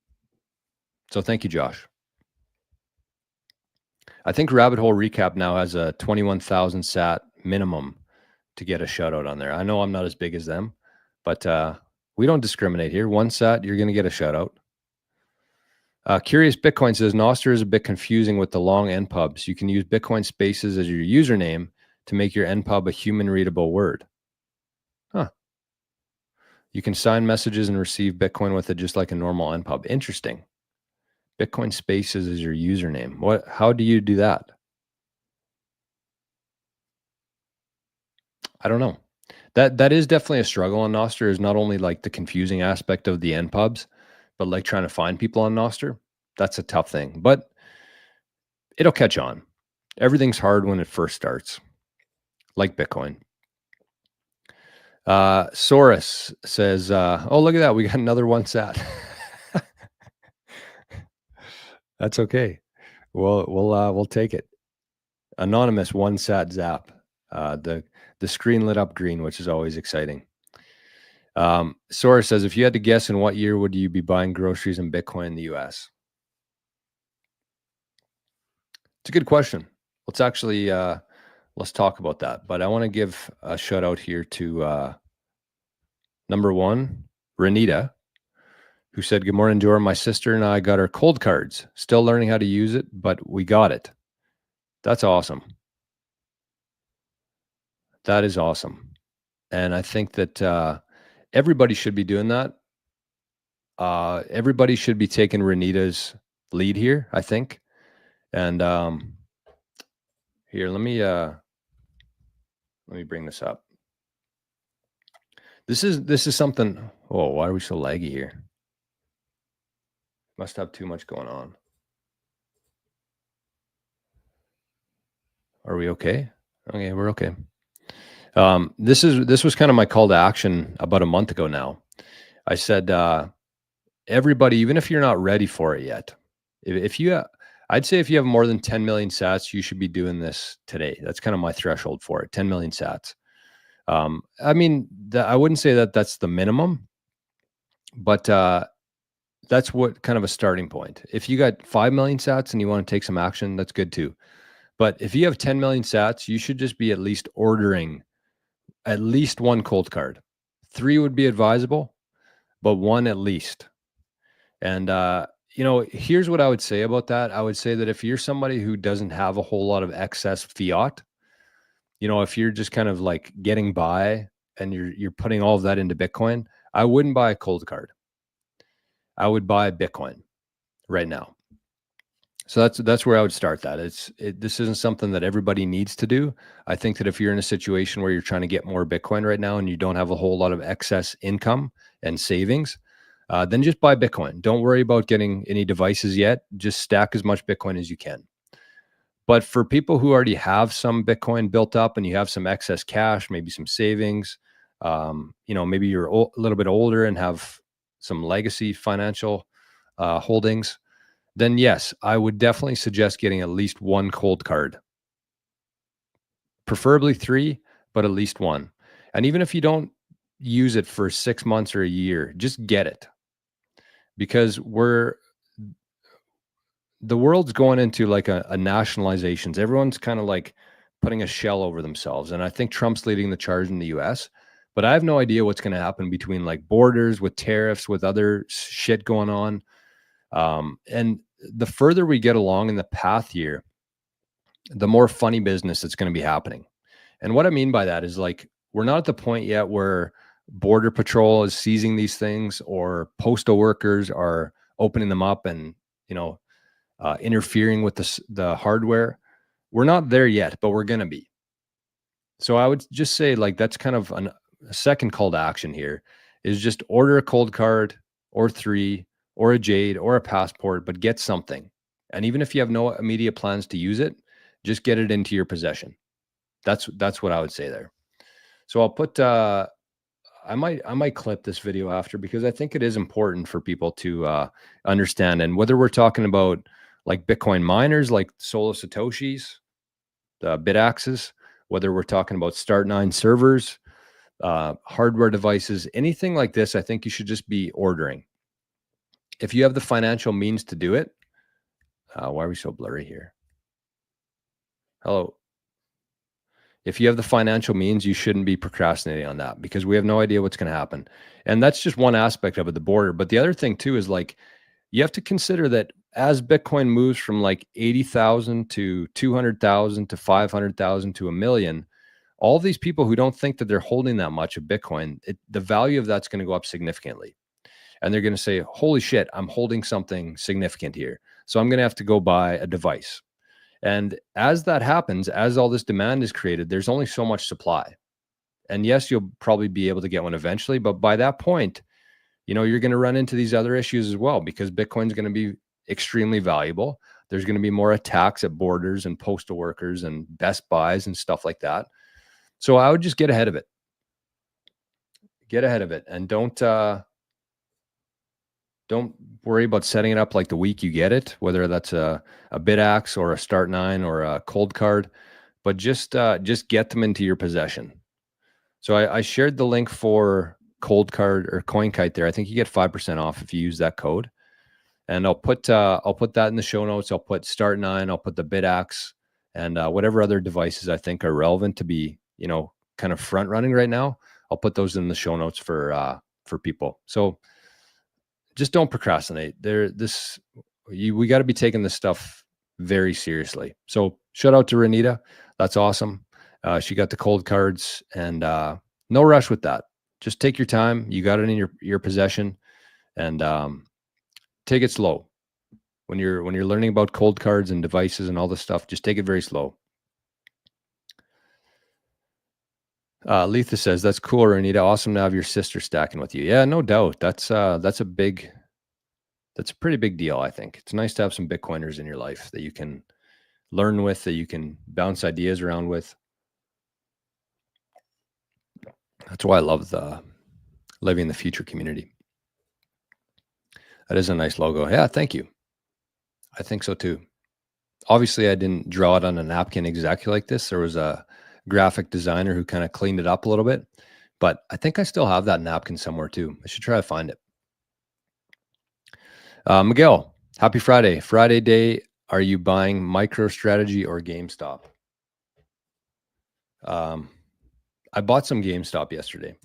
Speaker 1: So thank you, Josh. I think Rabbit Hole Recap now has a 21,000 sat minimum to get a shout out on there. I know I'm not as big as them, but we don't discriminate here. 1 sat, you're going to get a shout out. Curious Bitcoin says nostr is a bit confusing with the long npubs. You can use Bitcoin spaces as your username to make your npub a human readable word. Huh. You can sign messages and receive Bitcoin with it just like a normal npub. Interesting. Bitcoin spaces is your username. How do you do that? I don't know. That is definitely a struggle on nostr, is not only like the confusing aspect of the npubs, but like trying to find people on nostr. That's a tough thing, but it'll catch on. Everything's hard when it first starts, like Bitcoin. Saurus says, oh, look at that. We got another 1 sat. That's okay. We'll take it. Anonymous 1 sat zap. The screen lit up green, which is always exciting. Saurus says, if you had to guess, in what year would you be buying groceries in Bitcoin in the US? It's a good question. Let's actually, let's talk about that. But I want to give a shout out here to number 1, Renita, who said, good morning, Jordan. My sister and I got our cold cards. Still learning how to use it, but we got it. That's awesome. That is awesome. And I think that everybody should be doing that. Everybody should be taking Renita's lead here, I think. And here, let me bring this up. This is something. Oh, why are we so laggy here? Must have too much going on. Are we okay? Okay, we're okay. This was kind of my call to action about a month ago now. I said, everybody, even if you're not ready for it yet, I'd say if you have more than 10 million sats, you should be doing this today. That's kind of my threshold for it, 10 million sats. I mean, I wouldn't say that that's the minimum, but that's what kind of a starting point. If you got 5 million sats and you want to take some action, that's good too. But if you have 10 million sats, you should just be at least ordering at least 1 cold card. 3 would be advisable, but 1 at least. And, here's what I would say about that. I would say that if you're somebody who doesn't have a whole lot of excess fiat, if you're just kind of like getting by and you're putting all of that into Bitcoin, I wouldn't buy a cold card. I would buy Bitcoin right now. So that's where I would start that. This isn't something that everybody needs to do. I think that if you're in a situation where you're trying to get more Bitcoin right now and you don't have a whole lot of excess income and savings, then just buy Bitcoin. Don't worry about getting any devices yet. Just stack as much Bitcoin as you can. But for people who already have some Bitcoin built up and you have some excess cash, maybe some savings, maybe you're a little bit older and have some legacy financial holdings, then yes, I would definitely suggest getting at least 1 cold card. Preferably 3, but at least 1. And even if you don't use it for 6 months or a year, just get it. because the world's going into like a nationalizations. Everyone's kind of like putting a shell over themselves. And I think Trump's leading the charge in the US, but I have no idea what's going to happen between like borders with tariffs, with other shit going on. And the further we get along in the path here, the more funny business that's going to be happening. And what I mean by that is like, we're not at the point yet where Border Patrol is seizing these things or postal workers are opening them up and, interfering with the hardware. We're not there yet, but we're going to be. So I would just say like, that's kind of a second call to action here is just order a cold card or 3 or a Jade or a passport, but get something. And even if you have no immediate plans to use it, just get it into your possession. That's what I would say there. So I'll put, I might clip this video after because I think it is important for people to understand. And whether we're talking about like Bitcoin miners, like Solo Satoshis, the Bitaxes, whether we're talking about Start9 servers, hardware devices, anything like this, I think you should just be ordering. If you have the financial means to do it, why are we so blurry here? Hello. If you have the financial means, you shouldn't be procrastinating on that because we have no idea what's going to happen. And that's just one aspect of it, the border. But the other thing too is like, you have to consider that as Bitcoin moves from like 80,000 to 200,000 to 500,000 to 1 million, all these people who don't think that they're holding that much of Bitcoin, the value of that's going to go up significantly. And they're going to say, holy shit, I'm holding something significant here. So I'm going to have to go buy a device. And as that happens, as all this demand is created, there's only so much supply. And yes, you'll probably be able to get one eventually, but by that point, you're going to run into these other issues as well, because Bitcoin's going to be extremely valuable. There's going to be more attacks at borders and postal workers and Best Buys and stuff like that. So I would just get ahead of it. Get ahead of it and don't worry about setting it up like the week you get it, whether that's a Bitax or a Start9 or a cold card, but just get them into your possession. So I shared the link for cold card or CoinKite there. I think you get 5% off if you use that code. And I'll put that in the show notes. I'll put Start9, I'll put the Bitax and whatever other devices I think are relevant to be, kind of front running right now. I'll put those in the show notes for people. So just don't procrastinate. We got to be taking this stuff very seriously. So shout out to Renita. That's awesome. She got the cold cards and no rush with that. Just take your time. You got it in your possession and take it slow. When you're learning about cold cards and devices and all this stuff, just take it very slow. Letha says, that's cool, Renita. Awesome to have your sister stacking with you. Yeah, no doubt. That's a pretty big deal, I think. It's nice to have some Bitcoiners in your life that you can learn with, that you can bounce ideas around with. That's why I love the Living the Future community. That is a nice logo. Yeah, thank you. I think so too. Obviously, I didn't draw it on a napkin exactly like this. There was a graphic designer who kind of cleaned it up a little bit, but I think I still have that napkin somewhere too. I should try to find it. Miguel, happy Friday. Friday day. Are you buying MicroStrategy or GameStop? I bought some GameStop yesterday.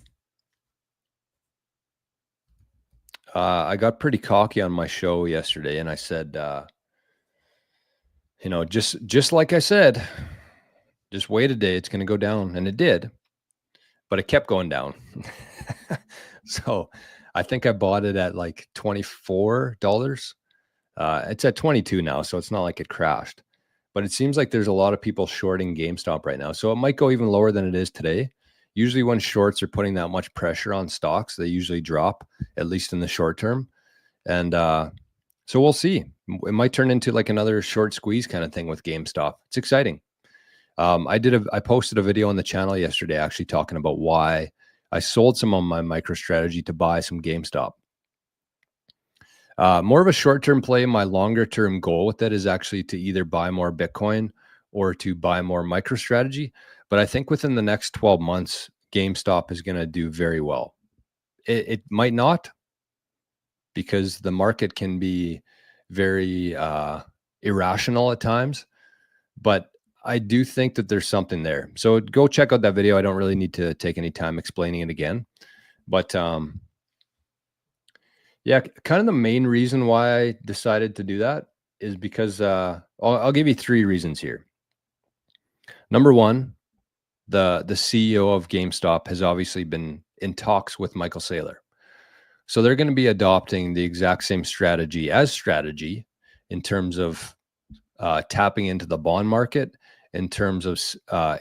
Speaker 1: I got pretty cocky on my show yesterday and I said, just like I said, just wait a day, it's going to go down. And it did, but it kept going down. So I think I bought it at like $24. It's at 22 now, so it's not like it crashed. But it seems like there's a lot of people shorting GameStop right now. So it might go even lower than it is today. Usually when shorts are putting that much pressure on stocks, they usually drop, at least in the short term. And so we'll see. It might turn into like another short squeeze kind of thing with GameStop. It's exciting. I posted a video on the channel yesterday actually talking about why I sold some of my MicroStrategy to buy some GameStop. More of a short-term play. My longer-term goal with that is actually to either buy more Bitcoin or to buy more MicroStrategy. But I think within the next 12 months, GameStop is going to do very well. It might not. because the market can be very irrational at times. But I do think that there's something there. So go check out that video. I don't really need to take any time explaining it again. But yeah, kind of the main reason why I decided to do that is because I'll give you 3 reasons here. Number one, the CEO of GameStop has obviously been in talks with Michael Saylor. So they're going to be adopting the exact same strategy in terms of tapping into the bond market, in terms of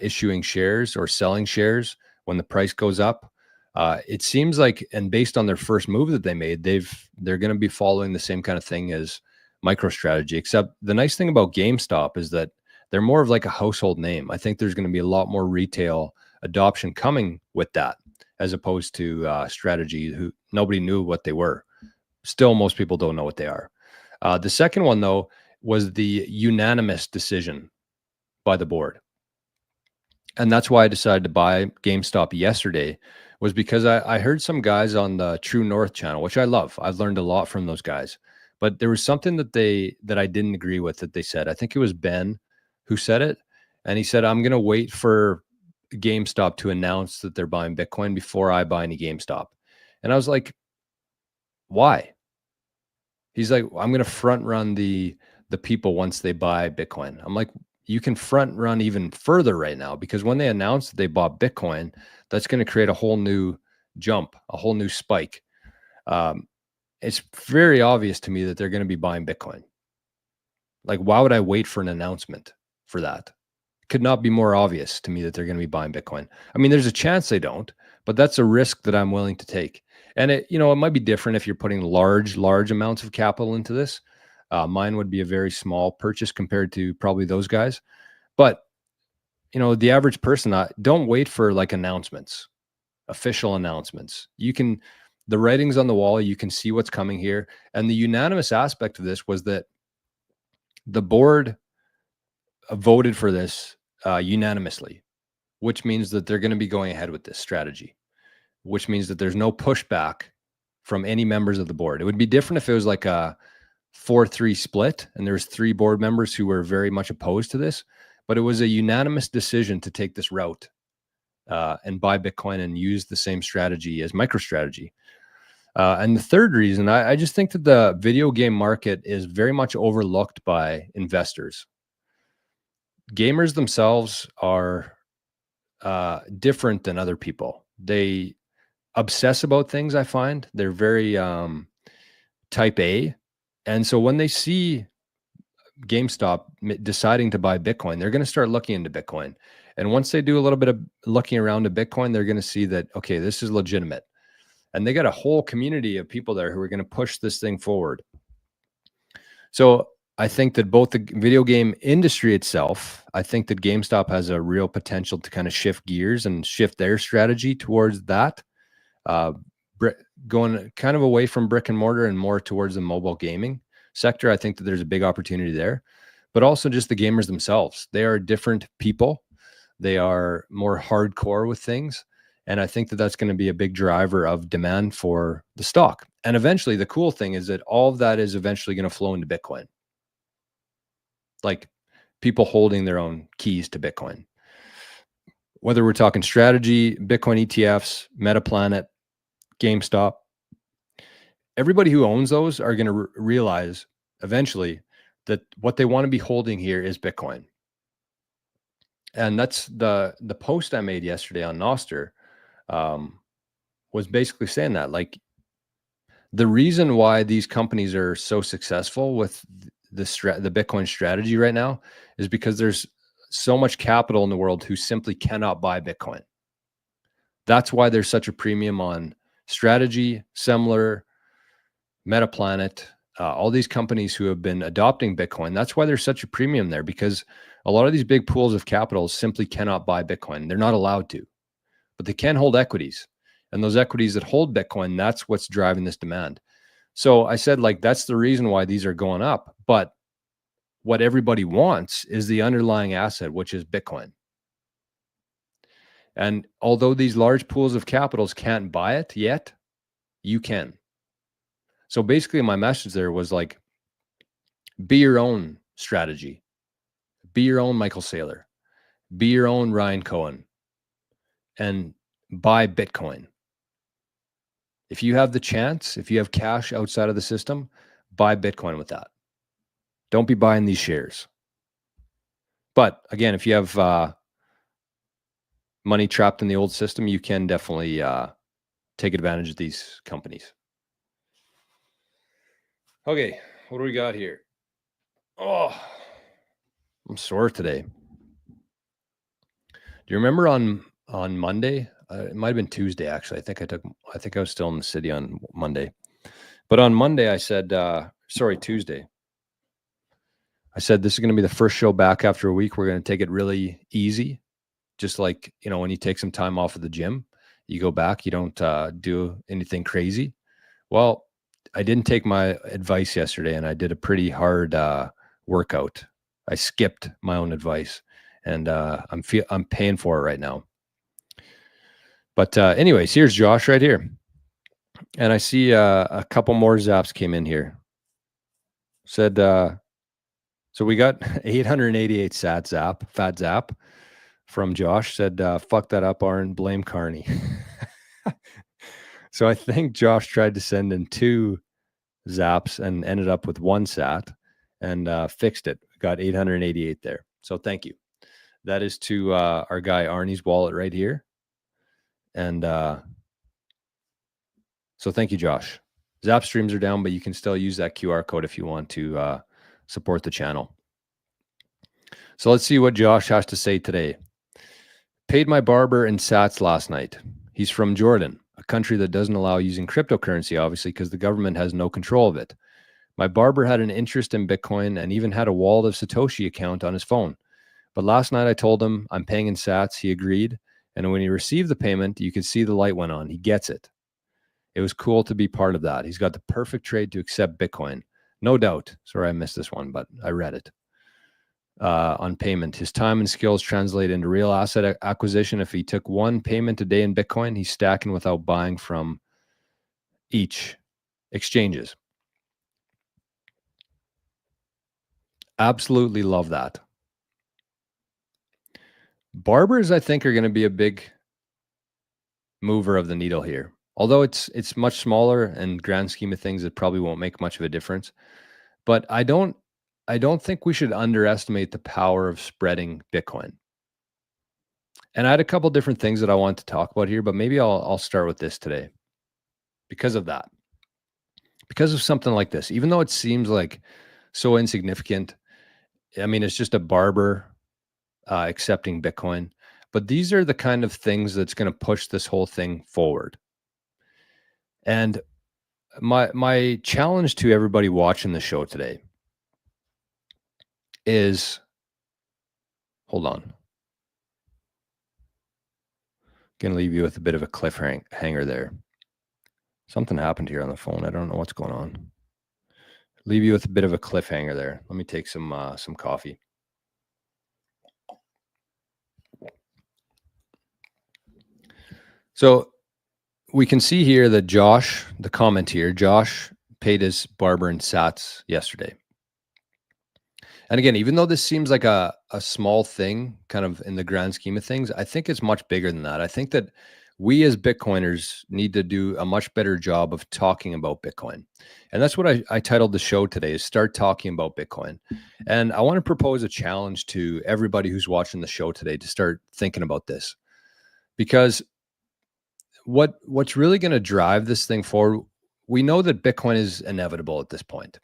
Speaker 1: issuing shares or selling shares when the price goes up. It seems like, and based on their first move that they made, they're going to be following the same kind of thing as MicroStrategy. Except the nice thing about GameStop is that they're more of like a household name. I think there's going to be a lot more retail adoption coming with that, as opposed to Strategy, who nobody knew what they were. Still, most people don't know what they are. The second one, though, was the unanimous decision by the board. And that's why I decided to buy GameStop yesterday, was because I heard some guys on the True North channel, which I love. I've learned a lot from those guys. But there was something that I didn't agree with that they said. I think it was Ben who said it. And he said, I'm going to wait for GameStop to announce that they're buying Bitcoin before I buy any GameStop. And I was like, why? He's like, I'm going to front run the people once they buy Bitcoin. I'm like, you can front run even further right now, because when they announce that they bought Bitcoin, that's going to create a whole new jump, a whole new spike. It's very obvious to me that they're going to be buying Bitcoin. Like, why would I wait for an announcement for that? It could not be more obvious to me that they're going to be buying Bitcoin. I mean, there's a chance they don't, but that's a risk that I'm willing to take. And it might be different if you're putting large amounts of capital into this. Mine would be a very small purchase compared to probably those guys. But, the average person, don't wait for like announcements, official announcements. The writing's on the wall. You can see what's coming here. And the unanimous aspect of this was that the board voted for this unanimously, which means that they're going to be going ahead with this strategy, which means that there's no pushback from any members of the board. It would be different if it was like a 4-3 split and there's 3 board members who were very much opposed to this, but it was a unanimous decision to take this route and buy Bitcoin and use the same strategy as MicroStrategy. And the third reason, I just think that the video game market is very much overlooked by investors. Gamers themselves are different than other people. They obsess about things. I find they're very type A. And so when they see GameStop deciding to buy Bitcoin, they're going to start looking into Bitcoin. And once they do a little bit of looking around to Bitcoin, they're going to see that, okay, this is legitimate. And they got a whole community of people there who are going to push this thing forward. So I think that both the video game industry itself, I think that GameStop has a real potential to kind of shift gears and shift their strategy towards that, going kind of away from brick and mortar and more towards the mobile gaming sector. I think that there's a big opportunity there, but also just the gamers themselves. They are different people. They are more hardcore with things. And I think that that's going to be a big driver of demand for the stock. And eventually, the cool thing is that all of that is eventually going to flow into Bitcoin. Like people holding their own keys to Bitcoin. Whether we're talking strategy, Bitcoin ETFs, MetaPlanet, GameStop, everybody who owns those are going to realize eventually that what they want to be holding here is Bitcoin. And that's the post I made yesterday on Nostr. Was basically saying that, like, the reason why these companies are so successful with the Bitcoin strategy right now is because there's so much capital in the world who simply cannot buy Bitcoin. That's why there's such a premium on strategy, Semler, MetaPlanet, all these companies who have been adopting Bitcoin. That's why there's such a premium there, because a lot of these big pools of capital simply cannot buy Bitcoin. They're not allowed to, but they can hold equities. And those equities that hold Bitcoin, that's what's driving this demand. So I said, like, that's the reason why these are going up. But what everybody wants is the underlying asset, which is Bitcoin. And although these large pools of capitals can't buy it yet, you can. So basically my message there was like, be your own strategy, be your own Michael Saylor, be your own Ryan Cohen, and buy Bitcoin. If you have the chance, if you have cash outside of the system, buy Bitcoin with that. Don't be buying these shares. But again, if you have money trapped in the old system, you can definitely take advantage of these companies. Okay, what do we got here? Oh, I'm sore today. Do you remember on Monday? It might have been Tuesday, actually. I think I was still in the city on Monday. But on Monday, I said, Tuesday. I said, this is going to be the first show back after a week. We're going to take it really easy. Just like, when you take some time off of the gym, you go back, you don't do anything crazy. Well, I didn't take my advice yesterday, and I did a pretty hard workout. I skipped my own advice, and I'm paying for it right now. But anyways, here's Josh right here. And I see a couple more zaps came in here. Said, so we got 888 fat zap from Josh. Said, fuck that up, Arn, blame Carney. So I think Josh tried to send in 2 zaps and ended up with 1 sat and fixed it. Got 888 there. So thank you. That is to our guy Arnie's wallet right here. And so thank you, Josh. Zap streams are down, but you can still use that QR code if you want to support the channel. So let's see what Josh has to say today. Paid my barber in sats last night. He's from Jordan, a country that doesn't allow using cryptocurrency, obviously, because the government has no control of it. My barber had an interest in Bitcoin and even had a wallet of Satoshi account on his phone. But last night I told him I'm paying in sats. He agreed. And when he received the payment, you could see the light went on. He gets it. It was cool to be part of that. He's got the perfect trade to accept Bitcoin. No doubt. Sorry, I missed this one, but I read it. On payment, his time and skills translate into real asset acquisition. If he took 1 payment a day in Bitcoin, he's stacking without buying from each exchanges. Absolutely love that. Barbers, I think, are going to be a big mover of the needle here. Although it's much smaller and grand scheme of things, it probably won't make much of a difference. But I don't think we should underestimate the power of spreading Bitcoin. And I had a couple different things that I want to talk about here, but maybe I'll start with this today. Because of that. Because of something like this, even though it seems like so insignificant. I mean, it's just a barber accepting Bitcoin. But these are the kind of things that's going to push this whole thing forward. And my challenge to everybody watching the show today is, hold on. Going to leave you with a bit of a cliffhanger there. Something happened here on the phone. I don't know what's going on. Leave you with a bit of a cliffhanger there. Let me take some coffee. So we can see here that Josh, the comment here, Josh paid his barber in sats yesterday. And again, even though this seems like a small thing kind of in the grand scheme of things, I think it's much bigger than that. I think that we as Bitcoiners need to do a much better job of talking about Bitcoin. And that's what I titled the show today, is start talking about Bitcoin. And I want to propose a challenge to everybody who's watching the show today to start thinking about this. Because what's really going to drive this thing forward, we know that Bitcoin is inevitable at this point.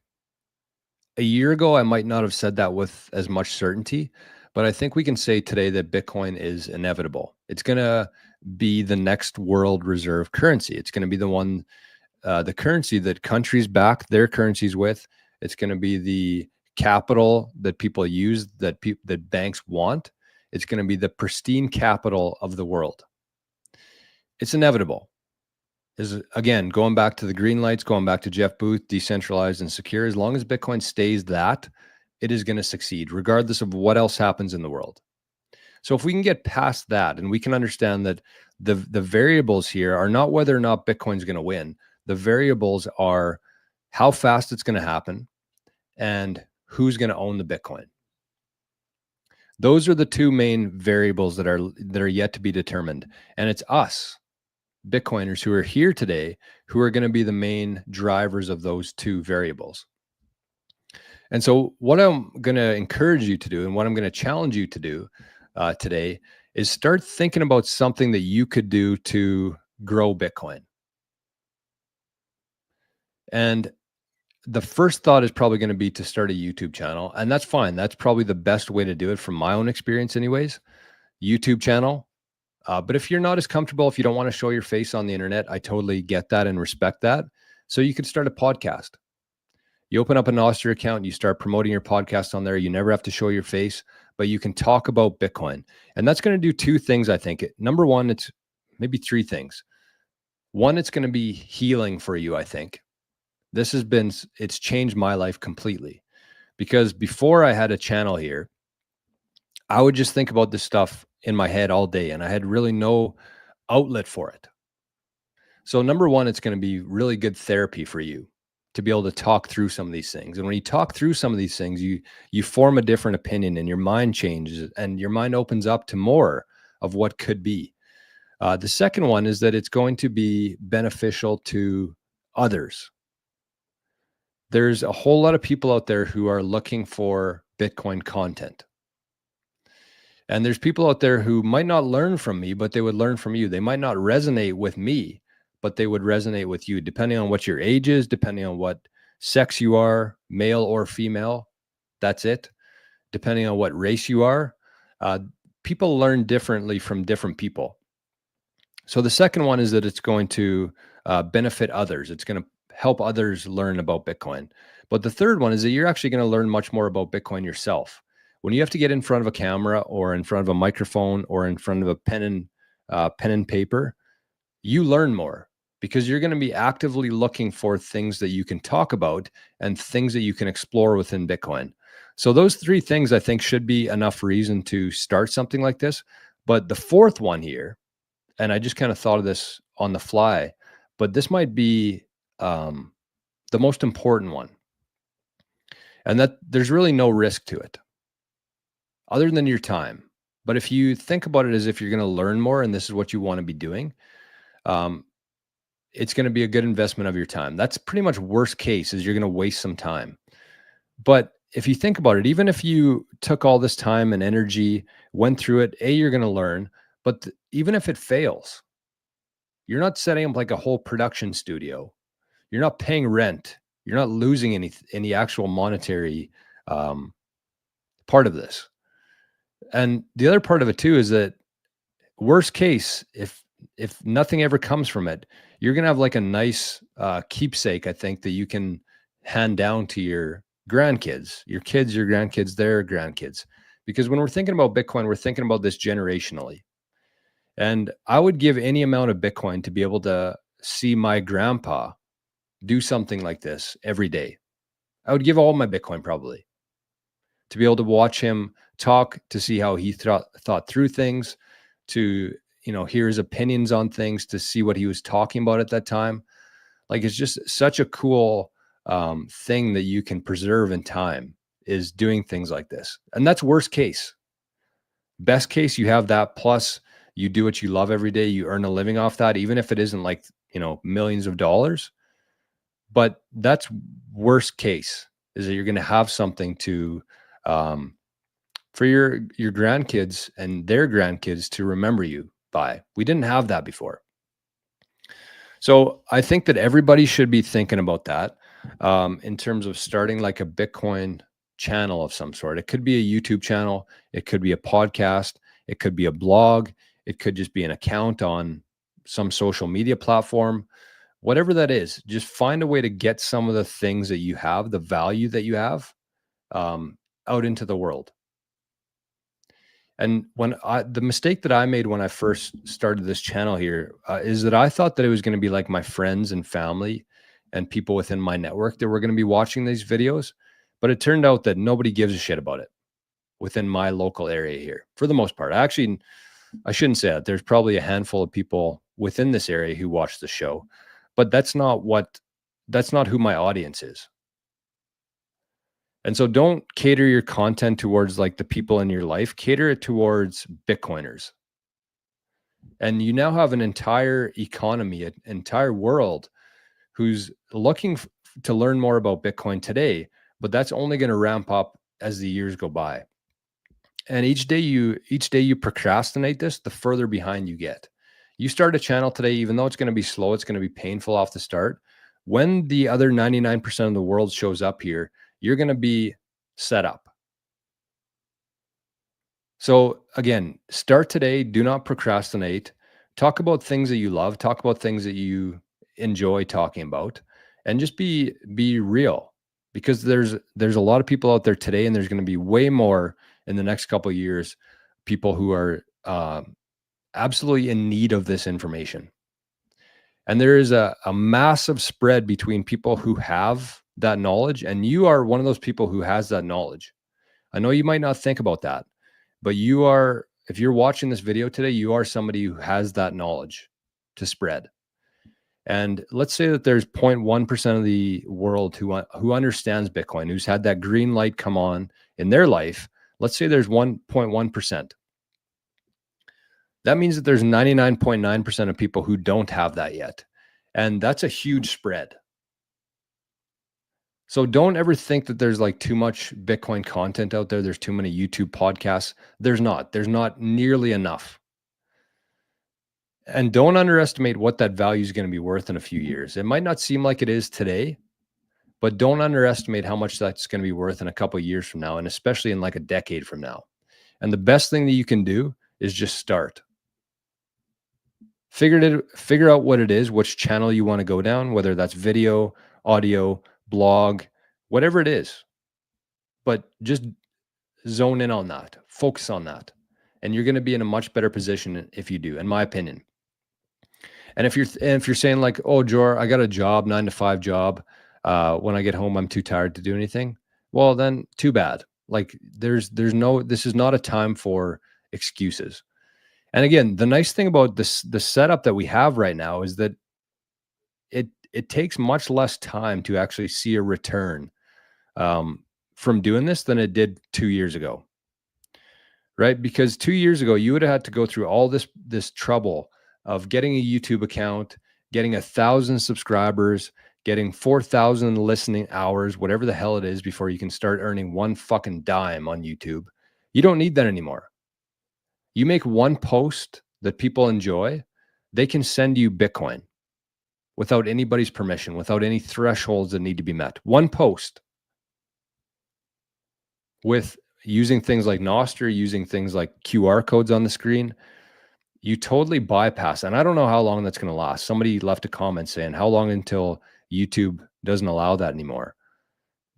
Speaker 1: A year ago, I might not have said that with as much certainty, but I think we can say today that Bitcoin is inevitable. It's going to be the next world reserve currency. It's going to be the one, the currency that countries back their currencies with. It's going to be the capital that people use, that banks want. It's going to be the pristine capital of the world. It's inevitable. Is again, going back to the green lights, going back to Jeff Booth, decentralized and secure. As long as Bitcoin stays that, it is going to succeed, regardless of what else happens in the world. So if we can get past that, and we can understand that the variables here are not whether or not Bitcoin's going to win. The variables are how fast it's going to happen, and who's going to own the Bitcoin. Those are the two main variables that are yet to be determined. And it's us, Bitcoiners, who are here today, who are going to be the main drivers of those two variables. And so what I'm going to encourage you to do, and what I'm going to challenge you to do today, is start thinking about something that you could do to grow Bitcoin. And the first thought is probably going to be to start a YouTube channel. And that's fine. That's probably the best way to do it from my own experience anyways. YouTube channel. But if you're not as comfortable, if you don't want to show your face on the internet, I totally get that and respect that. So you could start a podcast. You open up a nostr account, you start promoting your podcast on there. You never have to show your face, but you can talk about Bitcoin. And that's going to do two things, I think. Number one, it's maybe three things. One, it's going to be healing for you, I think. It's changed my life completely, because before I had a channel here, I would just think about this stuff in my head all day, and I had really no outlet for it. So number one, it's going to be really good therapy for you to be able to talk through some of these things. And when you talk through some of these things, you form a different opinion, and your mind changes, and your mind opens up to more of what could be. The second one is that it's going to be beneficial to others. There's a whole lot of people out there who are looking for Bitcoin content. And there's people out there who might not learn from me, but they would learn from you. They might not resonate with me, but they would resonate with you, depending on what your age is, depending on what sex you are, male or female. That's it. Depending on what race you are. People learn differently from different people. So the second one is that it's going to benefit others. It's going to help others learn about Bitcoin. But the third one is that you're actually going to learn much more about Bitcoin yourself. When you have to get in front of a camera, or in front of a microphone, or in front of a pen and paper, you learn more, because you're going to be actively looking for things that you can talk about and things that you can explore within Bitcoin. So those three things, I think, should be enough reason to start something like this. But the fourth one here, and I just kind of thought of this on the fly, but this might be the most important one, and that there's really no risk to it other than your time. But if you think about it as if you're going to learn more, and this is what you want to be doing, it's going to be a good investment of your time. That's pretty much worst case, is you're going to waste some time. But if you think about it, even if you took all this time and energy, went through it, you're going to learn. But even if it fails, you're not setting up like a whole production studio. You're not paying rent. You're not losing any actual monetary part of this. And the other part of it too is that worst case, if nothing ever comes from it, you're going to have like a nice keepsake, I think, that you can hand down to your grandkids, your kids, your grandkids, their grandkids. Because when we're thinking about Bitcoin, we're thinking about this generationally. And I would give any amount of Bitcoin to be able to see my grandpa do something like this every day. I would give all my Bitcoin probably to be able to watch him talk, to see how he thought through things, to hear his opinions on things, to see what he was talking about at that time. Like, it's just such a cool thing that you can preserve in time, is doing things like this. And that's worst case. Best case, you have that, plus you do what you love every day. You earn a living off that, even if it isn't like, millions of dollars. But that's worst case, is that you're going to have something to, for your grandkids and their grandkids to remember you by. We didn't have that before. So I think that everybody should be thinking about that in terms of starting like a Bitcoin channel of some sort. It could be a YouTube channel. It could be a podcast. It could be a blog. It could just be an account on some social media platform. Whatever that is, just find a way to get some of the things that you have, the value that you have, out into the world. And the mistake that I made when I first started this channel here is that I thought that it was going to be like my friends and family and people within my network that were going to be watching these videos. But it turned out that nobody gives a shit about it within my local area here, for the most part. I shouldn't say that. There's probably a handful of people within this area who watch the show, but that's not what that's not who my audience is. And so don't cater your content towards like the people in your life, cater it towards Bitcoiners. And you now have an entire economy, an entire world who's looking to learn more about Bitcoin today, but that's only going to ramp up as the years go by. And each day you procrastinate this, the further behind you get. You start a channel today, even though it's going to be slow, it's going to be painful off the start. When the other 99% of the world shows up here, you're going to be set up. So again, start today. Do not procrastinate. Talk about things that you love. Talk about things that you enjoy talking about, and just be real, because there's a lot of people out there today, and there's going to be way more in the next couple of years, people who are absolutely in need of this information. And there is a massive spread between people who have that knowledge, and you are one of those people who has that knowledge. I know you might not think about that, but you are, if you're watching this video today, you are somebody who has that knowledge to spread. And let's say that there's 0.1% of the world who understands Bitcoin, who's had that green light come on in their life. Let's say there's 1.1%. That means that there's 99.9% of people who don't have that yet. And that's a huge spread. So don't ever think that there's like too much Bitcoin content out there. There's too many YouTube podcasts. There's not nearly enough. And don't underestimate what that value is going to be worth in a few years. It might not seem like it is today, but don't underestimate how much that's going to be worth in a couple of years from now, and especially in like a decade from now. And the best thing that you can do is just start. Figure out what it is, which channel you want to go down, whether that's video, audio, blog, whatever it is. But just zone in on that, focus on that. And you're going to be in a much better position if you do, in my opinion. And if you're saying like, oh, Jor, I got a job, 9-to-5 job. When I get home, I'm too tired to do anything. Well, then too bad. Like this is not a time for excuses. And again, the nice thing about the setup that we have right now is that it takes much less time to actually see a return from doing this than it did 2 years ago, right? Because 2 years ago, you would have had to go through all this trouble of getting a YouTube account, getting 1,000 subscribers, getting 4,000 listening hours, whatever the hell it is, before you can start earning one fucking dime on YouTube. You don't need that anymore. You make one post that people enjoy, they can send you Bitcoin without anybody's permission, without any thresholds that need to be met. One post, with using things like nostr, using things like QR codes on the screen, you totally bypass. And I don't know how long that's going to last. Somebody left a comment saying, how long until YouTube doesn't allow that anymore?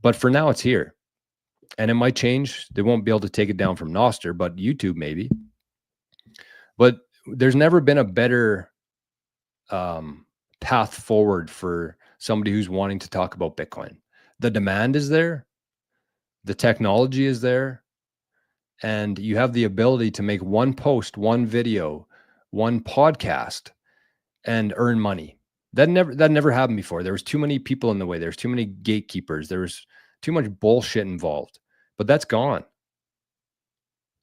Speaker 1: But for now, it's here. And it might change. They won't be able to take it down from nostr, but YouTube maybe. But there's never been a better path forward for somebody who's wanting to talk about Bitcoin. The demand is there. The technology is there. And you have the ability to make one post, one video, one podcast, and earn money. That never happened before. There was too many people in the way. There's too many gatekeepers. There was too much bullshit involved. But that's gone.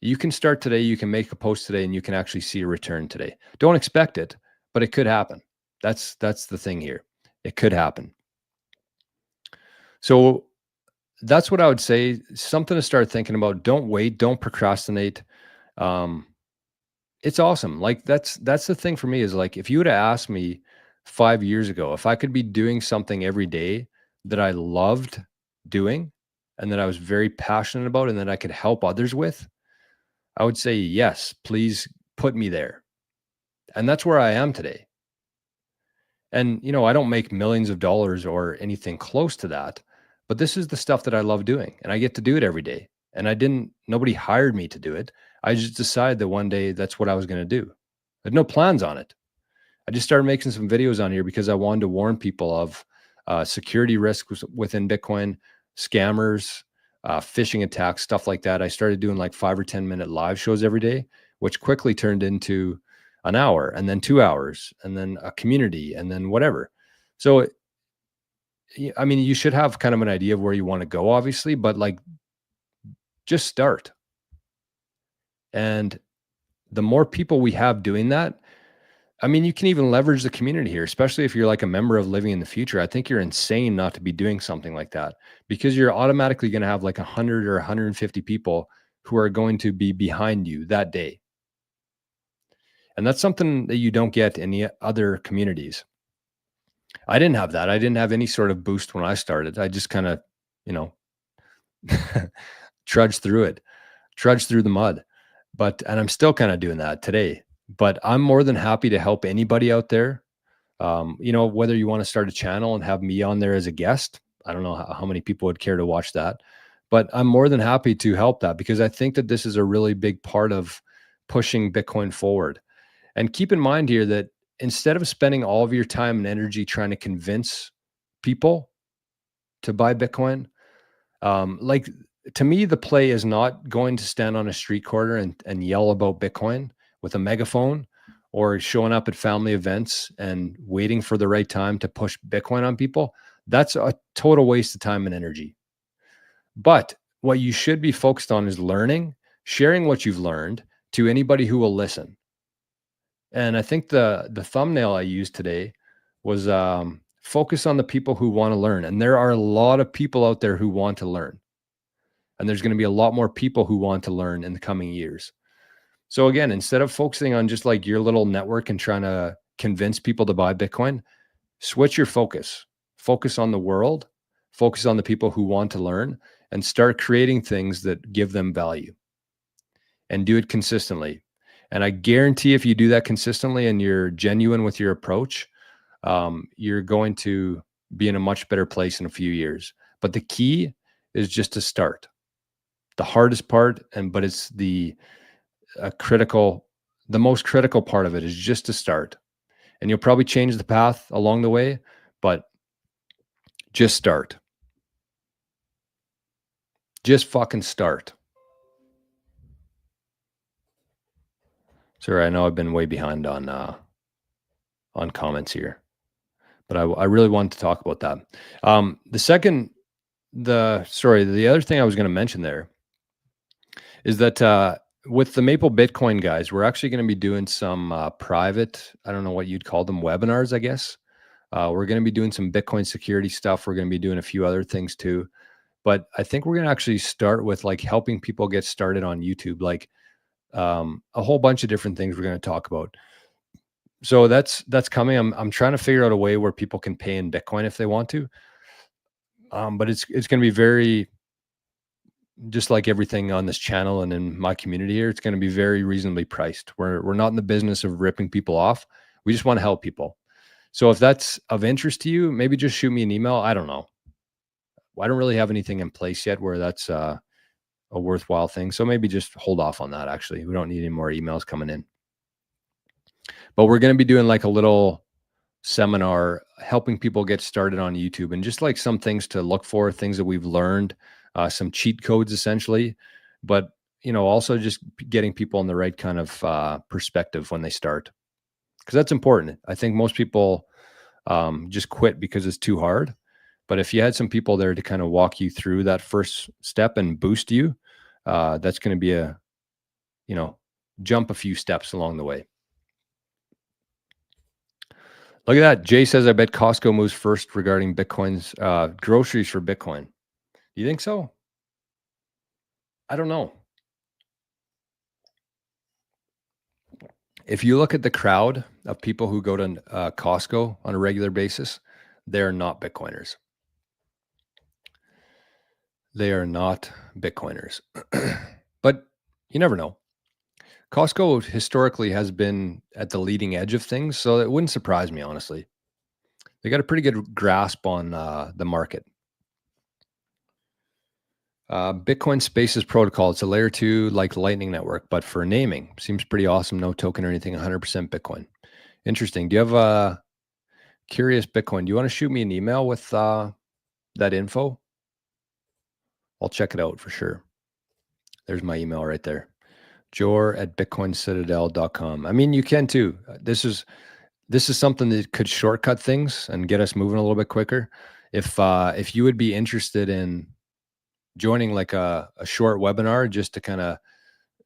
Speaker 1: You can start today. You can make a post today, and you can actually see a return today. Don't expect it, but it could happen. That's the thing here. It could happen. So that's what I would say. Something to start thinking about. Don't wait. Don't procrastinate. It's awesome. Like that's the thing for me, is like, if you would have asked me 5 years ago, if I could be doing something every day that I loved doing and that I was very passionate about and that I could help others with, I would say, yes, please put me there. And that's where I am today. And, you know, I don't make millions of dollars or anything close to that, but this is the stuff that I love doing, and I get to do it every day. And nobody hired me to do it. I just decided that one day that's what I was going to do. I had no plans on it. I just started making some videos on here because I wanted to warn people of security risks within Bitcoin, scammers, phishing attacks, stuff like that. I started doing like 5 or 10 minute live shows every day, which quickly turned into an hour, and then 2 hours, and then a community, and then whatever. So I mean, you should have kind of an idea of where you want to go, obviously, but like, just start. And the more people we have doing that, I mean, you can even leverage the community here, especially if you're like a member of Living in the Future. I think you're insane not to be doing something like that, because you're automatically going to have like 100 or 150 people who are going to be behind you that day. And that's something that you don't get in the other communities. I didn't have that. I didn't have any sort of boost when I started. I just kind of, you know, trudged through the mud. And I'm still kind of doing that today. But I'm more than happy to help anybody out there. You know, whether you want to start a channel and have me on there as a guest, I don't know how many people would care to watch that, but I'm more than happy to help that, because I think that this is a really big part of pushing Bitcoin forward. And keep in mind here that instead of spending all of your time and energy trying to convince people to buy Bitcoin, like, to me, the play is not going to stand on a street corner and yell about Bitcoin with a megaphone, or showing up at family events and waiting for the right time to push Bitcoin on people. That's a total waste of time and energy. But what you should be focused on is learning, sharing what you've learned to anybody who will listen. And I think the thumbnail I used today was focus on the people who want to learn. And there are a lot of people out there who want to learn. And there's going to be a lot more people who want to learn in the coming years. So again, instead of focusing on just like your little network and trying to convince people to buy Bitcoin, switch your focus. Focus on the world, focus on the people who want to learn, and start creating things that give them value. And do it consistently. And I guarantee if you do that consistently and you're genuine with your approach, you're going to be in a much better place in a few years. But the key is just to start. The hardest part, but it's the most critical part of it, is just to start. And you'll probably change the path along the way, but just start. Just fucking start. Sorry, I know I've been way behind on comments here, but I really wanted to talk about that. The other thing I was going to mention there is that with the Maple Bitcoin guys, we're actually going to be doing some private, I don't know what you'd call them, webinars, I guess. We're going to be doing some Bitcoin security stuff. We're going to be doing a few other things too. But I think we're going to actually start with like helping people get started on YouTube, like a whole bunch of different things we're going to talk about. So that's coming. I'm trying to figure out a way where people can pay in Bitcoin if they want to. But it's going to be very, just like everything on this channel and in my community here, it's going to be very reasonably priced. We're not in the business of ripping people off. We just want to help people. So if that's of interest to you, maybe just shoot me an email. I don't know. I don't really have anything in place yet where that's a worthwhile thing. So maybe just hold off on that. Actually, we don't need any more emails coming in. But we're going to be doing like a little seminar helping people get started on YouTube, and just like some things to look for, things that we've learned, some cheat codes essentially, but also just getting people in the right kind of perspective when they start, because that's important. I think most people just quit because it's too hard. But if you had some people there to kind of walk you through that first step and boost you, that's going to be jump a few steps along the way. Look at that. Jay says, I bet Costco moves first regarding Bitcoin's groceries for Bitcoin. Do you think so? I don't know. If you look at the crowd of people who go to Costco on a regular basis, they're not Bitcoiners. They are not Bitcoiners. But you never know. Costco historically has been at the leading edge of things, so it wouldn't surprise me, honestly. They got a pretty good grasp on the market. Bitcoin Spaces protocol. It's a layer 2 like Lightning Network, but for naming. Seems pretty awesome. No token or anything. 100% Bitcoin. Interesting. Do you have a curious Bitcoin? Do you want to shoot me an email with that info? I'll check it out for sure. There's my email right there. jor@bitcoincitadel.com. I mean, you can too. This is something that could shortcut things and get us moving a little bit quicker. If you would be interested in joining like a short webinar just to kind of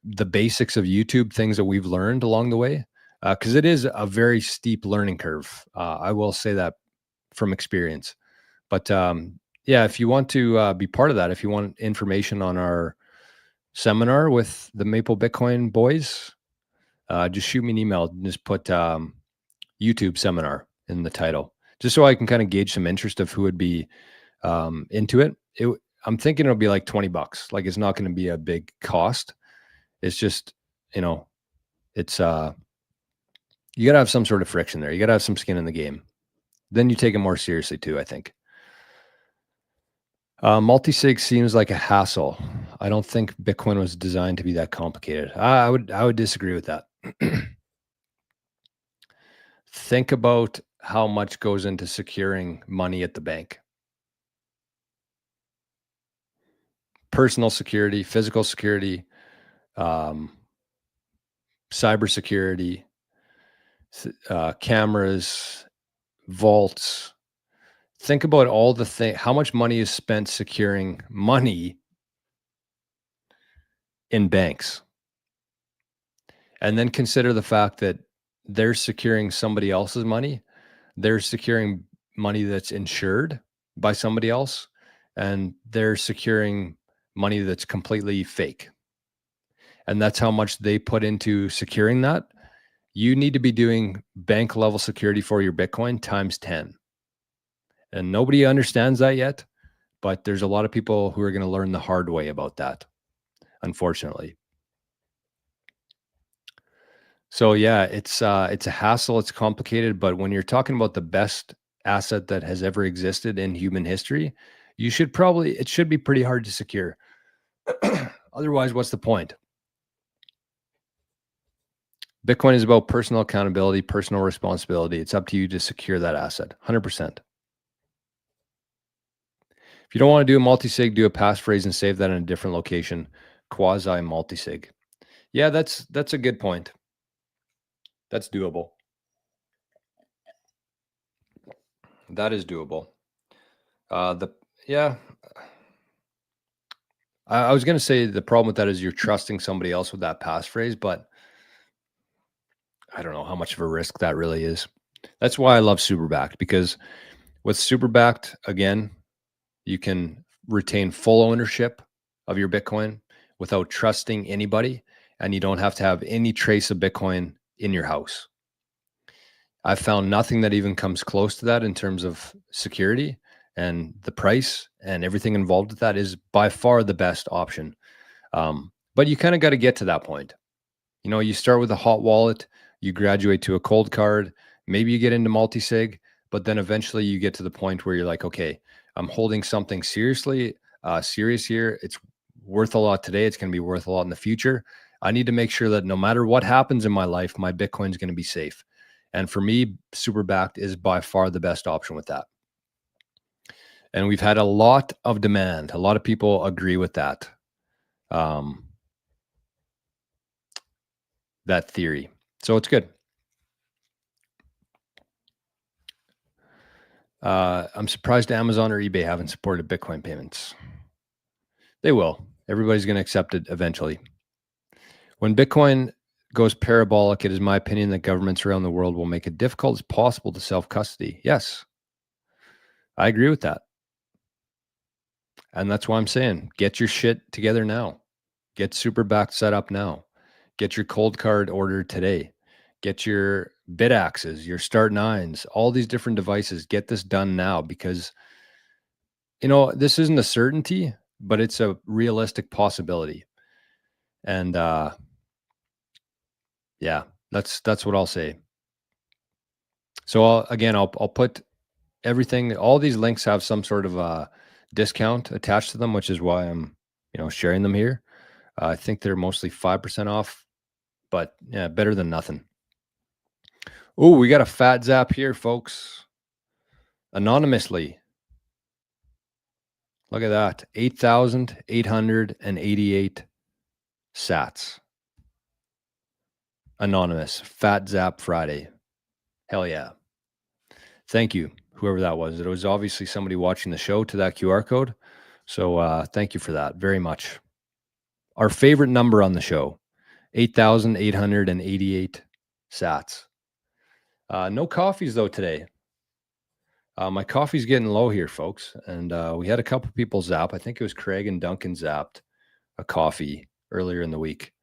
Speaker 1: the basics of YouTube, things that we've learned along the way, because it is a very steep learning curve. I will say that from experience. But yeah, if you want to be part of that, if you want information on our seminar with the Maple Bitcoin boys, just shoot me an email and just put YouTube seminar in the title, just so I can kind of gauge some interest of who would be into it. I'm thinking it'll be like $20. Like, it's not going to be a big cost. It's just, it's you got to have some sort of friction there. You got to have some skin in the game. Then you take it more seriously too, I think. Multi-sig seems like a hassle. I don't think Bitcoin was designed to be that complicated. I would disagree with that. Think about how much goes into securing money at the bank. Personal security, physical security, cybersecurity, cameras, vaults. Think about all the things, how much money is spent securing money in banks. And then consider the fact that they're securing somebody else's money. They're securing money that's insured by somebody else, and they're securing money that's completely fake. And that's how much they put into securing that. You need to be doing bank level security for your Bitcoin times 10. And nobody understands that yet, but there's a lot of people who are going to learn the hard way about that, unfortunately. So yeah, it's a hassle, it's complicated, but when you're talking about the best asset that has ever existed in human history, it should be pretty hard to secure. Otherwise, what's the point? Bitcoin is about personal accountability, personal responsibility. It's up to you to secure that asset, 100%. If you don't want to do a multi-sig, do a passphrase and save that in a different location, quasi multi-sig. Yeah, that's a good point. That's doable. That is doable. I was going to say the problem with that is you're trusting somebody else with that passphrase, but I don't know how much of a risk that really is. That's why I love SuperBacked, because with SuperBacked, again, you can retain full ownership of your Bitcoin without trusting anybody, and you don't have to have any trace of Bitcoin in your house. I've found nothing that even comes close to that in terms of security, and the price and everything involved with that is by far the best option. But you kind of got to get to that point. You start with a hot wallet, you graduate to a cold card, maybe you get into multi-sig, but then eventually you get to the point where you're like, okay, I'm holding something serious here. It's worth a lot today. It's going to be worth a lot in the future. I need to make sure that no matter what happens in my life, my Bitcoin is going to be safe. And for me, SuperBacked is by far the best option with that. And we've had a lot of demand. A lot of people agree with that. That theory. So it's good. I'm surprised Amazon or eBay haven't supported Bitcoin payments. They will. Everybody's going to accept it eventually. When Bitcoin goes parabolic, it is my opinion that governments around the world will make it difficult as possible to self-custody. Yes, I agree with that. And that's why I'm saying, get your shit together now. Get SuperBacked set up now. Get your cold card ordered today. Get your BitAxes, your Start9s, all these different devices. Get this done now, because this isn't a certainty, but it's a realistic possibility. And yeah, that's what I'll say. So I'll put everything. All these links have some sort of a discount attached to them, which is why I'm sharing them here. I think they're mostly 5% off, but yeah, better than nothing. Oh, we got a fat zap here, folks. Anonymously. Look at that. 8,888 sats. Anonymous. Fat Zap Friday. Hell yeah. Thank you. whoever that was. It was obviously somebody watching the show to that QR code. So thank you for that very much. Our favorite number on the show, 8,888 sats. No coffees though today. My coffee's getting low here, folks. And we had a couple people zap. I think it was Craig and Duncan zapped a coffee earlier in the week.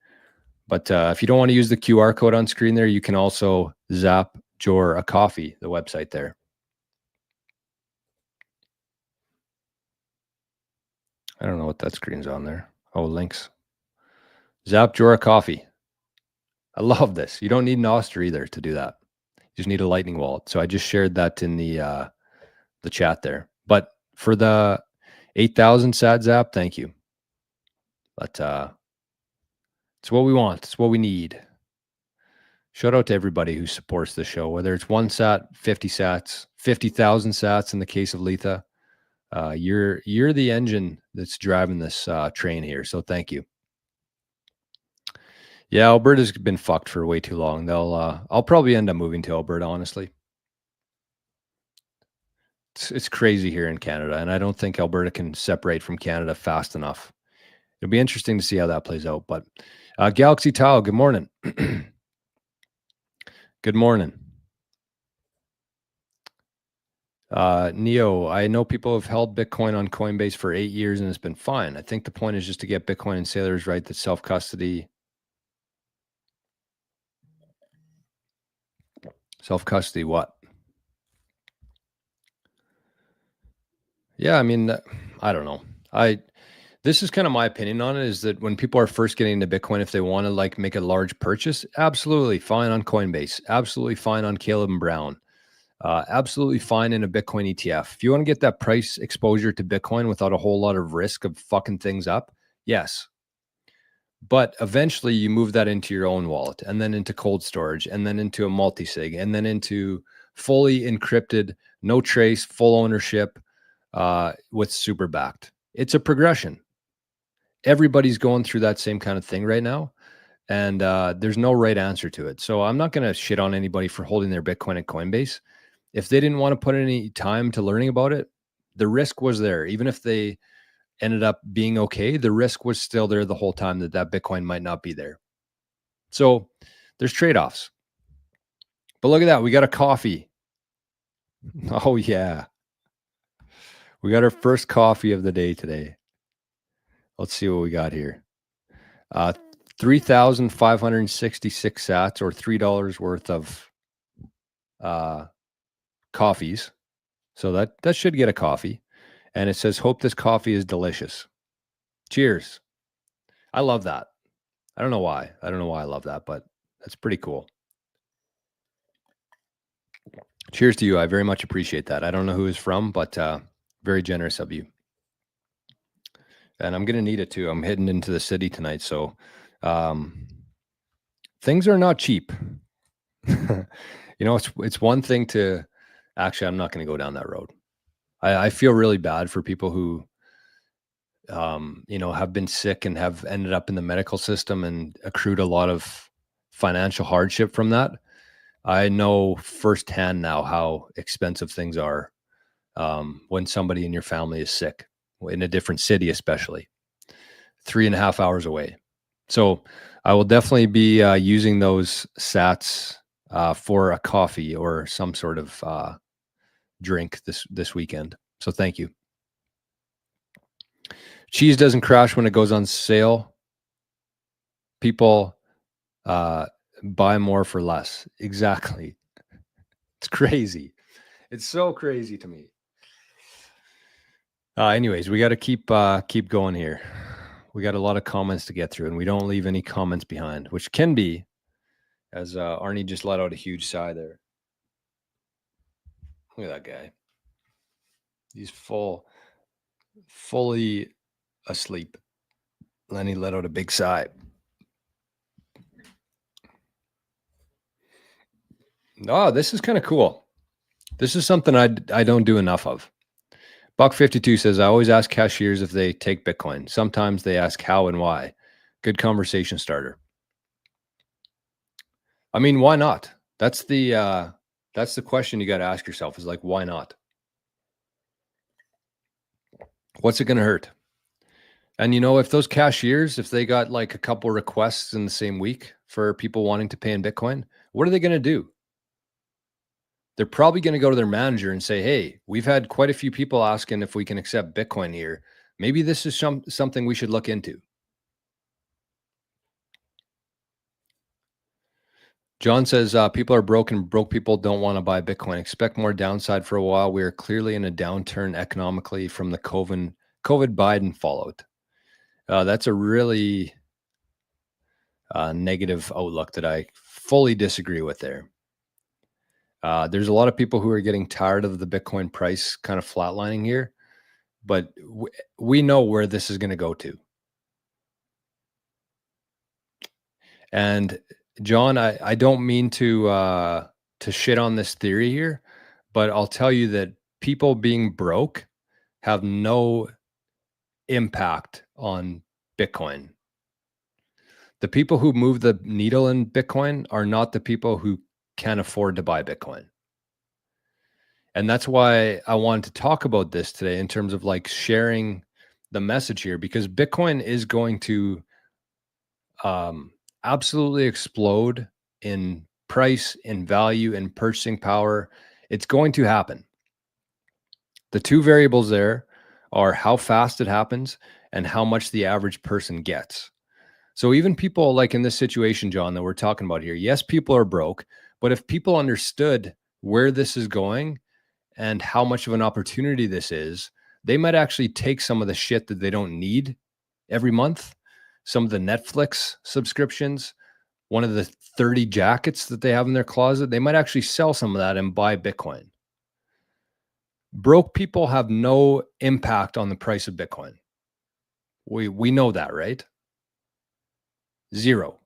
Speaker 1: But if you don't want to use the QR code on screen there, you can also zap Jor a coffee, the website there. I don't know what that screen's on there. Oh, links. Zap Jor a coffee. I love this. You don't need nostr either to do that. You just need a Lightning wallet. So I just shared that in the chat there. But for the 8,000 sat zap, thank you. But it's what we want. It's what we need. Shout out to everybody who supports the show, whether it's 1 sat, 50 sats, 50,000 sats in the case of Letha. You're the engine that's driving this train here. So thank you. Yeah, Alberta's been fucked for way too long. I'll probably end up moving to Alberta, honestly. It's crazy here in Canada, and I don't think Alberta can separate from Canada fast enough. It'll be interesting to see how that plays out. But Galaxy Tile, good morning. Good morning. Neo, I know people have held Bitcoin on Coinbase for 8 years and it's been fine. I think the point is just to get Bitcoin and sailors right, that self-custody. Self-custody what? Yeah, I mean, I don't know. This is kind of my opinion on it, is that when people are first getting into Bitcoin, if they want to like make a large purchase, absolutely fine on Coinbase, absolutely fine on Caleb and Brown, absolutely fine in a Bitcoin ETF. If you want to get that price exposure to Bitcoin without a whole lot of risk of fucking things up, yes. But eventually you move that into your own wallet, and then into cold storage, and then into a multi-sig, and then into fully encrypted, no trace, full ownership with super backed. It's a progression. Everybody's going through that same kind of thing right now. And there's no right answer to it. So I'm not going to shit on anybody for holding their Bitcoin at Coinbase. If they didn't want to put any time to learning about it, the risk was there. Even if they ended up being okay, the risk was still there the whole time that Bitcoin might not be there. So there's trade-offs. But look at that. We got a coffee. Oh, yeah. We got our first coffee of the day today. Let's see what we got here. 3,566 sats, or $3 worth of coffees. So that should get a coffee. And it says, hope this coffee is delicious. Cheers. I love that. I don't know why. I don't know why I love that, but that's pretty cool. Cheers to you. I very much appreciate that. I don't know who it's from, but very generous of you. And I'm going to need it too. I'm heading into the city tonight. So things are not cheap. You know, it's one thing to, actually, I'm not going to go down that road. I feel really bad for people who, you know, have been sick and have ended up in the medical system and accrued a lot of financial hardship from that. I know firsthand now how expensive things are when somebody in your family is sick, in a different city, especially 3.5 hours away. So I will definitely be using those sats for a coffee or some sort of drink this weekend. So thank you. Cheese doesn't crash when it goes on sale. People buy more for less. Exactly. It's crazy. It's so crazy to me. Anyways, we got to keep going here. We got a lot of comments to get through, and we don't leave any comments behind, which can be, as Arnie just let out a huge sigh there. Look at that guy. He's fully asleep. Lenny let out a big sigh. Oh, this is kind of cool. This is something I don't do enough of. Buck52 says, I always ask cashiers if they take Bitcoin. Sometimes they ask how and why. Good conversation starter. I mean, why not? That's the question you got to ask yourself, is like, why not? What's it going to hurt? And if those cashiers, if they got like a couple requests in the same week for people wanting to pay in Bitcoin, what are they going to do? They're probably going to go to their manager and say, hey, we've had quite a few people asking if we can accept Bitcoin here. Maybe this is something we should look into. John says, people are broken. Broke people don't want to buy Bitcoin. Expect more downside for a while. We are clearly in a downturn economically from the COVID Biden fallout. That's a really negative outlook that I fully disagree with there. There's a lot of people who are getting tired of the Bitcoin price kind of flatlining here, but we know where this is going to go to. And John, I don't mean to shit on this theory here, but I'll tell you that people being broke have no impact on Bitcoin. The people who move the needle in Bitcoin are not the people who can afford to buy Bitcoin. And that's why I wanted to talk about this today in terms of like sharing the message here, because Bitcoin is going to absolutely explode in price, in value, in purchasing power. It's going to happen. The two variables there are how fast it happens and how much the average person gets. So even people like in this situation, John, that we're talking about here, yes, people are broke, but if people understood where this is going and how much of an opportunity this is, they might actually take some of the shit that they don't need every month, some of the Netflix subscriptions, one of the 30 jackets that they have in their closet, they might actually sell some of that and buy Bitcoin. Broke people have no impact on the price of Bitcoin. We know that, right? Zero.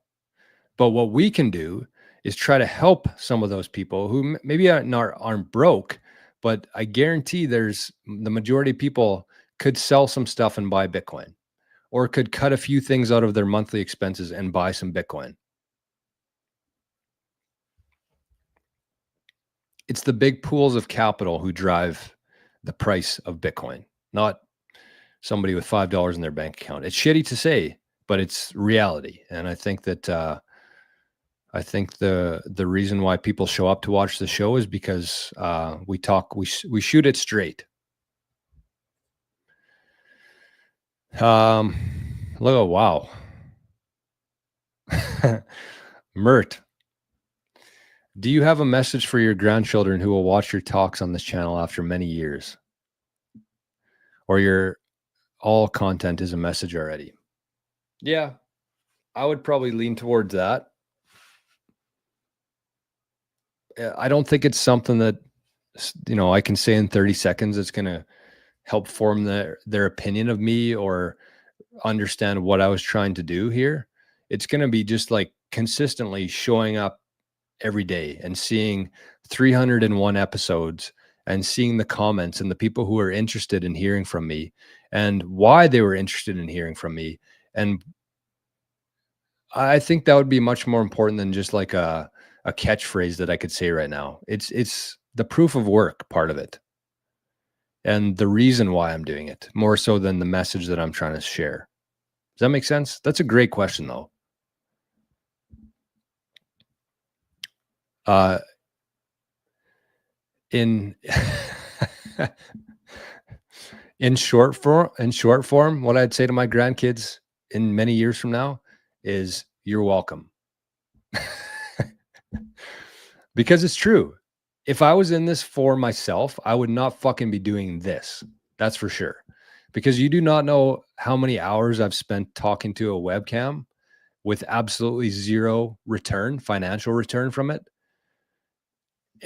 Speaker 1: But what we can do is try to help some of those people who maybe aren't broke, but I guarantee there's the majority of people could sell some stuff and buy Bitcoin, or could cut a few things out of their monthly expenses and buy some Bitcoin. It's the big pools of capital who drive the price of Bitcoin, not somebody with $5 in their bank account. It's shitty to say, but it's reality. And I think that the reason why people show up to watch the show is because we shoot it straight. Look, wow. Mert, do you have a message for your grandchildren who will watch your talks on this channel after many years? Or your all content is a message already? Yeah, I would probably lean towards that. I don't think it's something that I can say in 30 seconds it's going to help form their opinion of me or understand what I was trying to do here. It's going to be just like consistently showing up every day and seeing 301 episodes and seeing the comments and the people who are interested in hearing from me and why they were interested in hearing from me. And I think that would be much more important than just like a catchphrase that I could say right now. It's the proof of work part of it and the reason why I'm doing it more so than the message that I'm trying to share. Does that make sense? That's a great question though. In in short form, what I'd say to my grandkids in many years from now is you're welcome. Because it's true. If I was in this for myself, I would not fucking be doing this. That's for sure. Because you do not know how many hours I've spent talking to a webcam with absolutely zero return, financial return from it.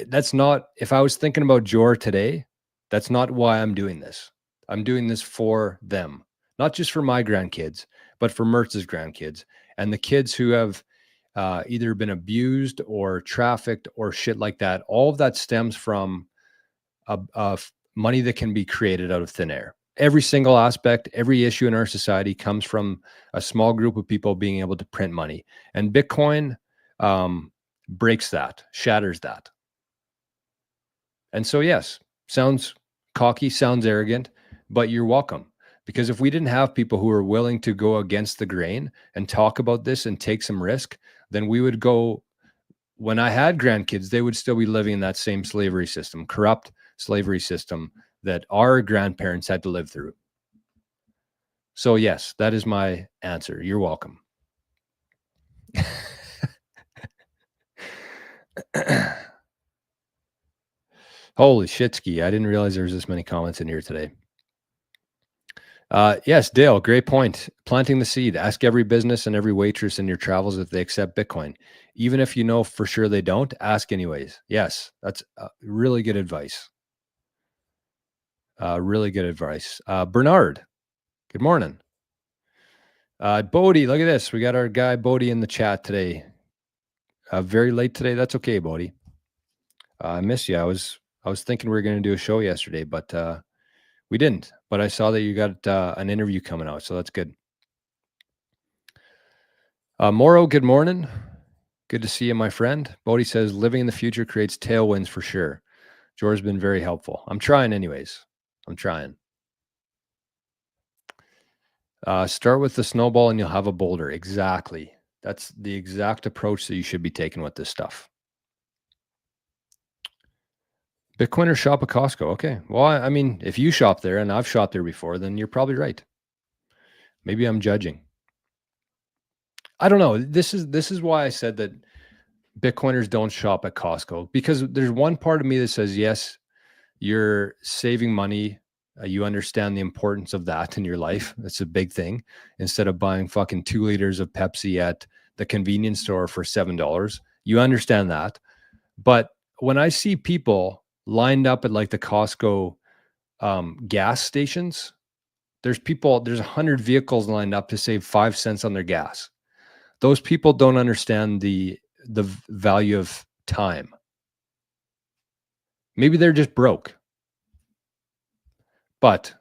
Speaker 1: That's not, if I was thinking about Jor today, that's not why I'm doing this. I'm doing this for them, not just for my grandkids, but for Mertz's grandkids and the kids who have either been abused or trafficked or shit like that. All of that stems from money that can be created out of thin air. Every single aspect, every issue in our society comes from a small group of people being able to print money. And Bitcoin breaks that, shatters that. And so, yes, sounds cocky, sounds arrogant, but you're welcome. Because if we didn't have people who are willing to go against the grain and talk about this and take some risk, then we would go, when I had grandkids, they would still be living in that same slavery system, corrupt slavery system that our grandparents had to live through. So yes, that is my answer. You're welcome. Holy shit, Ski. I didn't realize there was this many comments in here today. Yes, Dale, great point. Planting the seed. Ask every business and every waitress in your travels if they accept Bitcoin. Even if you know for sure they don't, ask anyways. Yes, that's really good advice. Really good advice. Bernard, good morning. Bodie, look at this. We got our guy Bodie in the chat today. Very late today. That's okay, Bodie. I miss you. I was thinking we were going to do a show yesterday, but we didn't. But I saw that you got an interview coming out, so that's good. Moro, good morning. Good to see you, my friend. Bodie says, living in the future creates tailwinds for sure. George's been very helpful. I'm trying anyways. I'm trying. Start with the snowball and you'll have a boulder. Exactly. That's the exact approach that you should be taking with this stuff. Bitcoiners shop at Costco. Okay. Well, I mean, if you shop there and I've shopped there before, then you're probably right. Maybe I'm judging. I don't know. This is why I said that Bitcoiners don't shop at Costco, because there's one part of me that says, yes, you're saving money. You understand the importance of that in your life. That's a big thing. Instead of buying fucking 2 liters of Pepsi at the convenience store for $7, you understand that. But when I see people lined up at like the Costco gas stations, there's 100 vehicles lined up to save 5 cents on their gas. Those people don't understand the value of time. Maybe they're just broke, but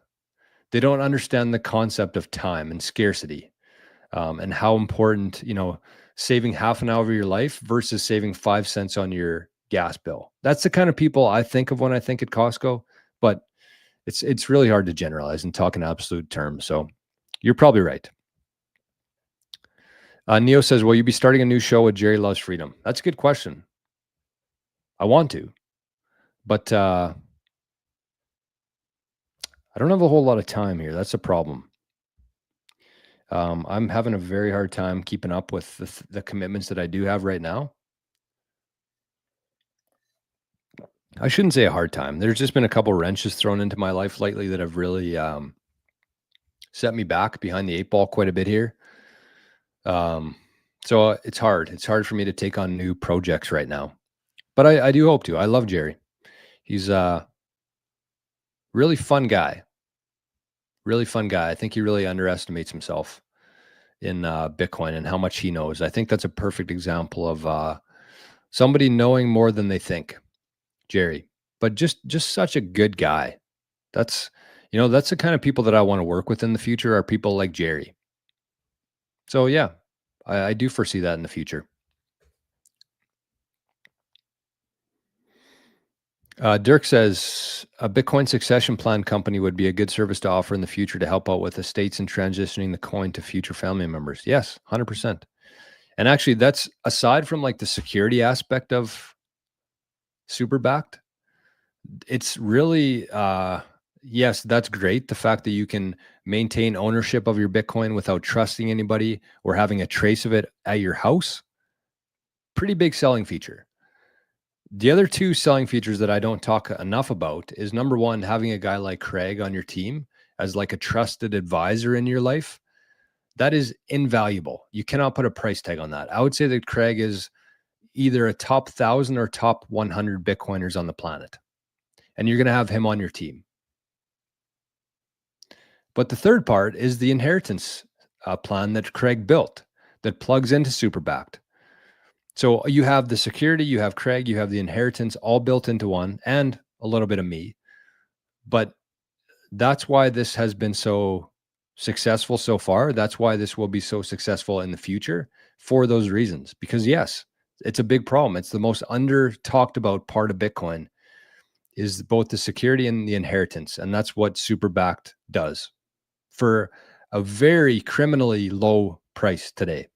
Speaker 1: they don't understand the concept of time and scarcity, and how important, saving half an hour of your life versus saving 5 cents on your gas bill. That's the kind of people I think of when I think at Costco, but it's really hard to generalize and talk in absolute terms. So you're probably right. Neo says, will you be starting a new show with Jerry Loves Freedom? That's a good question. I want to, but I don't have a whole lot of time here. That's a problem. I'm having a very hard time keeping up with the commitments that I do have right now. I shouldn't say a hard time. There's just been a couple wrenches thrown into my life lately that have really set me back behind the 8 ball quite a bit here. So it's hard. It's hard for me to take on new projects right now. But I do hope to. I love Jerry. He's a really fun guy. Really fun guy. I think he really underestimates himself in Bitcoin and how much he knows. I think that's a perfect example of somebody knowing more than they think. Jerry, but just such a good guy. That's the kind of people that I want to work with in the future, are people like Jerry. So yeah, I do foresee that in the future. Dirk says a Bitcoin succession plan company would be a good service to offer in the future to help out with estates and transitioning the coin to future family members. Yes, 100%. And actually, that's aside from like the security aspect of super backed. It's really, yes, that's great. The fact that you can maintain ownership of your Bitcoin without trusting anybody or having a trace of it at your house, pretty big selling feature. The other two selling features that I don't talk enough about is, number one, having a guy like Craig on your team as like a trusted advisor in your life. That is invaluable. You cannot put a price tag on that. I would say that Craig is either a top 1,000 or top 100 Bitcoiners on the planet, and you're going to have him on your team. But the third part is the inheritance plan that Craig built that plugs into SuperBacked. So you have the security, you have Craig, you have the inheritance all built into one, and a little bit of me. But that's why this has been so successful so far. That's why this will be so successful in the future, for those reasons. Because yes, it's a big problem. It's the most under talked about part of Bitcoin, is both the security and the inheritance. And that's what SuperBacked does for a very criminally low price today.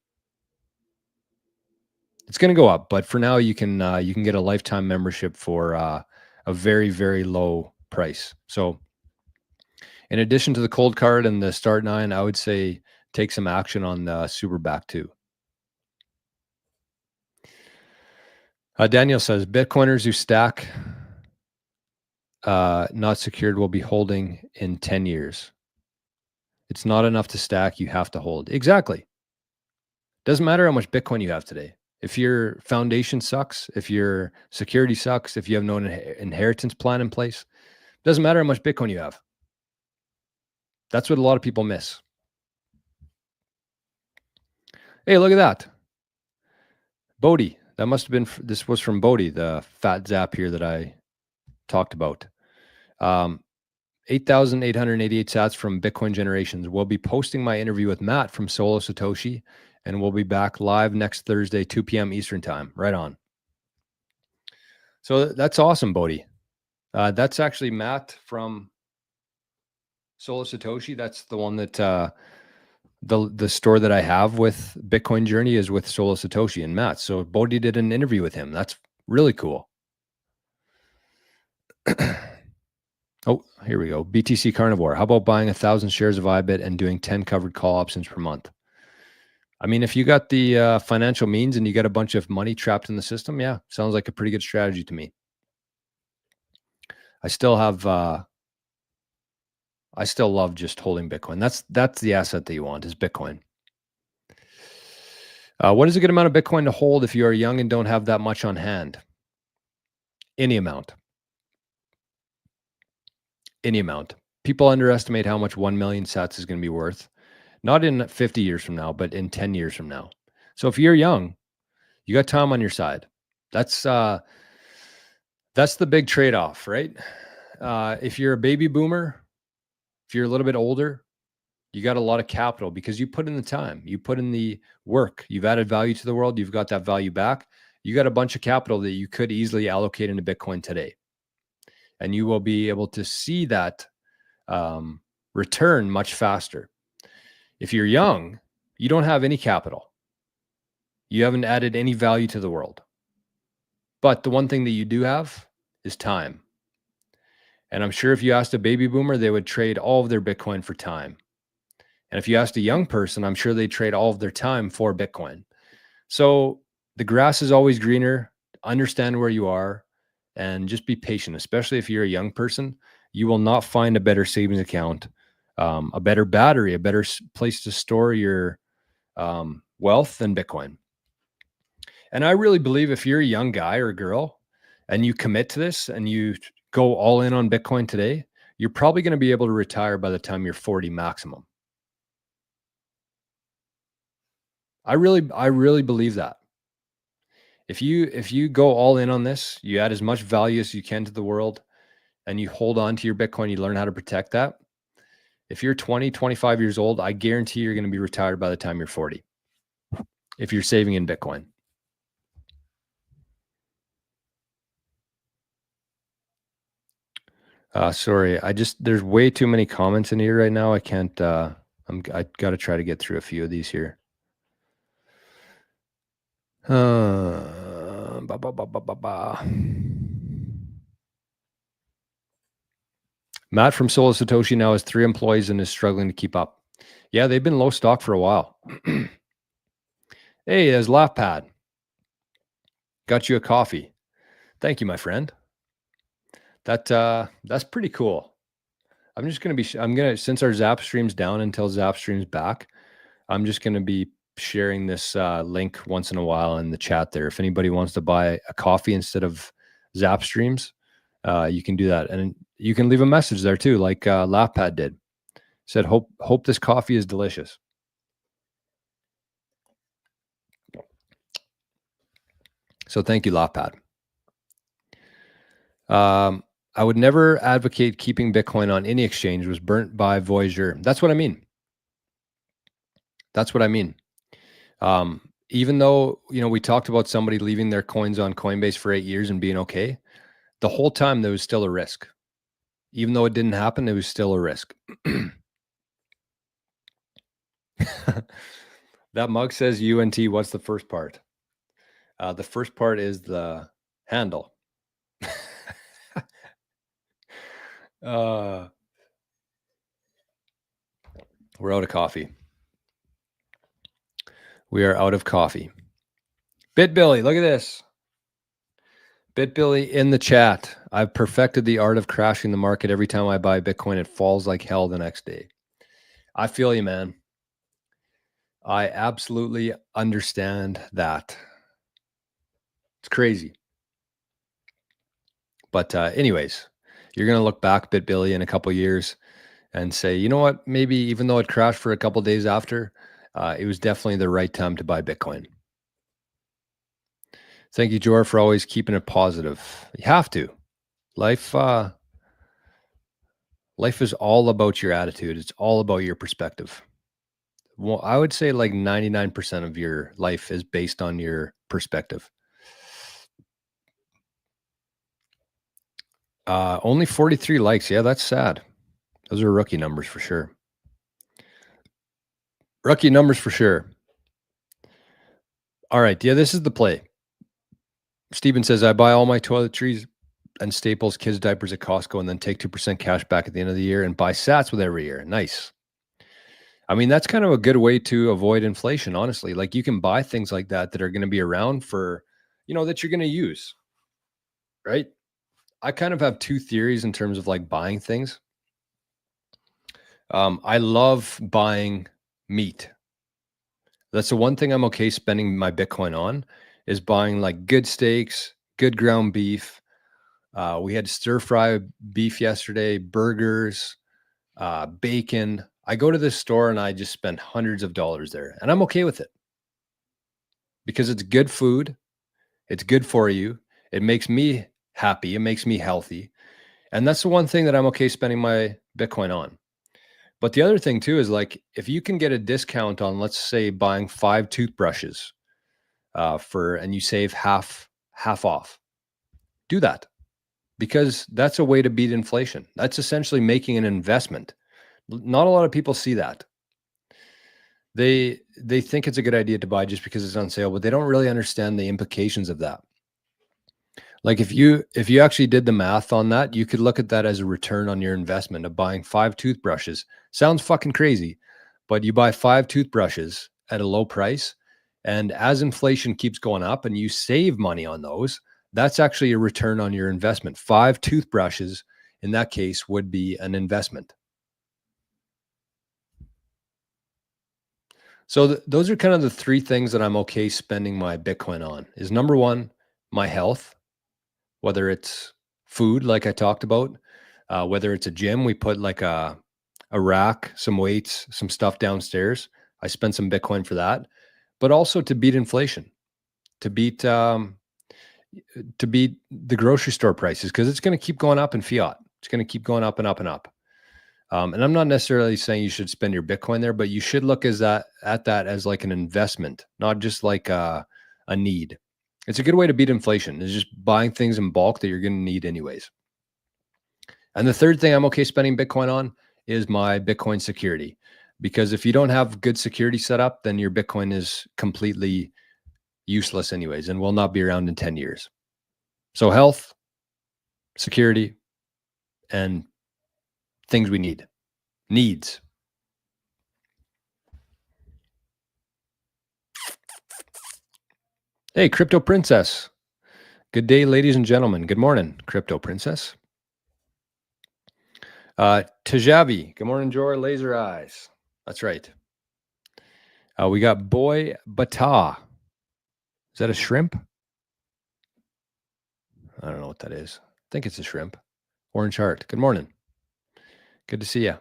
Speaker 1: It's going to go up, but for now you can get a lifetime membership for a very, very low price. So in addition to the cold card and the start 9, I would say take some action on the SUBSTAck too. Daniel says Bitcoiners who stack not secured will be holding in 10 years. It's not enough to stack. You have to hold. Exactly. Doesn't matter how much Bitcoin you have today. If your foundation sucks, if your security sucks, if you have no inheritance plan in place, doesn't matter how much Bitcoin you have. That's what a lot of people miss. Hey, look at that. Bodhi. That must have been, this was from Bodhi, the fat zap here that I talked about. 8,888 sats from Bitcoin Generations. We'll be posting my interview with Matt from Solo Satoshi, and we'll be back live next Thursday, 2 p.m. Eastern time. Right on. So that's awesome, Bodhi. That's actually Matt from Solo Satoshi. That's the one that the store that I have with Bitcoin Journey is with Solo Satoshi and Matt. So Bodhi did an interview with him. That's really cool. Oh, here we go. BTC Carnivore. How about buying 1,000 shares of IBIT and doing 10 covered call options per month? I mean, if you got the financial means and you got a bunch of money trapped in the system, yeah, sounds like a pretty good strategy to me. I still love just holding Bitcoin. That's the asset that you want is Bitcoin. What is a good amount of Bitcoin to hold if you are young and don't have that much on hand? Any amount. Any amount. People underestimate how much 1 million sats is going to be worth. Not in 50 years from now, but in 10 years from now. So if you're young, you got time on your side. That's the big trade-off, right? If you're a baby boomer, if you're a little bit older, you got a lot of capital because you put in the time, you put in the work, you've added value to the world, you've got that value back. You got a bunch of capital that you could easily allocate into Bitcoin today. And you will be able to see that return much faster. If you're young, you don't have any capital. You haven't added any value to the world. But the one thing that you do have is time. And I'm sure if you asked a baby boomer, they would trade all of their Bitcoin for time. And if you asked a young person, I'm sure they'd trade all of their time for Bitcoin. So the grass is always greener. Understand where you are and just be patient, especially if you're a young person. You will not find a better savings account, a better battery, a better place to store your wealth than Bitcoin. And I really believe if you're a young guy or girl and you commit to this and you go all in on Bitcoin today, you're probably going to be able to retire by the time you're 40 maximum. I really believe that. If you go all in on this, you add as much value as you can to the world and you hold on to your Bitcoin, you learn how to protect that. If you're 20, 25 years old, I guarantee you're going to be retired by the time you're 40. If you're saving in Bitcoin. Sorry, there's way too many comments in here right now. I can't, I got to try to get through a few of these here. Matt from Solo Satoshi now has 3 employees and is struggling to keep up. Yeah, they've been low stock for a while. Hey, there's Laugh Pad. Got you a coffee. Thank you, my friend. That's pretty cool. I'm gonna, since our Zap stream's down until Zap stream's back, I'm just gonna be sharing this link once in a while in the chat there. If anybody wants to buy a coffee instead of Zap streams, you can do that. And you can leave a message there too, like Laughpad did. Said, hope this coffee is delicious. So thank you, Laughpad. I would never advocate keeping Bitcoin on any exchange. Was burnt by Voyager. That's what I mean. That's what I mean. Even though, we talked about somebody leaving their coins on Coinbase for 8 years and being okay, the whole time there was still a risk. Even though it didn't happen, it was still a risk. That mug says UNT. What's the first part? The first part is the handle. We're out of coffee. We are out of coffee. BitBilly, look at this. BitBilly in the chat. I've perfected the art of crashing the market. Every time I buy Bitcoin, it falls like hell the next day. I feel you, man. I absolutely understand that. It's crazy. But anyways, you're going to look back, BitBilly, in a couple of years and say, you know what, maybe even though it crashed for a couple of days after, it was definitely the right time to buy Bitcoin. Thank you, Jor, for always keeping it positive. You have to. Life is all about your attitude. It's all about your perspective. Well, I would say like 99% of your life is based on your perspective. Only 43 likes. Yeah, that's sad. Those are rookie numbers for sure. Rookie numbers for sure. All right. Yeah, this is the play. Steven says, I buy all my toiletries and staples, kids' diapers at Costco, and then take 2% cash back at the end of the year and buy sats with every year. Nice. I mean, that's kind of a good way to avoid inflation, honestly. Like you can buy things like that are going to be around for, that you're going to use, right? I kind of have two theories in terms of like buying things. I love buying meat. That's the one thing I'm okay spending my Bitcoin on is buying like good steaks, good ground beef. We had stir fry beef yesterday, burgers, bacon. I go to this store and I just spend hundreds of dollars there and I'm okay with it because it's good food. It's good for you. It makes me happy. It makes me healthy. And that's the one thing that I'm okay spending my Bitcoin on. But the other thing too is like, if you can get a discount on, let's say buying 5 toothbrushes and you save half off, do that because that's a way to beat inflation. That's essentially making an investment. Not a lot of people see that. They think it's a good idea to buy just because it's on sale, but they don't really understand the implications of that. Like if you actually did the math on that, you could look at that as a return on your investment of buying 5 toothbrushes. Sounds fucking crazy, but you buy 5 toothbrushes at a low price. And as inflation keeps going up and you save money on those, that's actually a return on your investment. 5 toothbrushes in that case would be an investment. So those are kind of the 3 things that I'm okay spending my Bitcoin on is number 1, my health. Whether it's food, like I talked about, whether it's a gym, we put like a rack, some weights, some stuff downstairs. I spent some Bitcoin for that, but also to beat inflation, to beat the grocery store prices, because it's going to keep going up in fiat. It's going to keep going up and up and up. And I'm not necessarily saying you should spend your Bitcoin there, but you should look at that as like an investment, not just like a need. It's a good way to beat inflation is just buying things in bulk that you're going to need anyways. And the third thing I'm okay spending Bitcoin on is my Bitcoin security, because if you don't have good security set up, then your Bitcoin is completely useless anyways and will not be around in 10 years. So health, security, and things we need. Needs. Hey, Crypto Princess. Good day, ladies and gentlemen. Good morning, Crypto Princess. Tajavi. Good morning, Jor. Laser Eyes. That's right. We got Boy Bata. Is that a shrimp? I don't know what that is. I think it's a shrimp. Orange Heart. Good morning. Good to see you.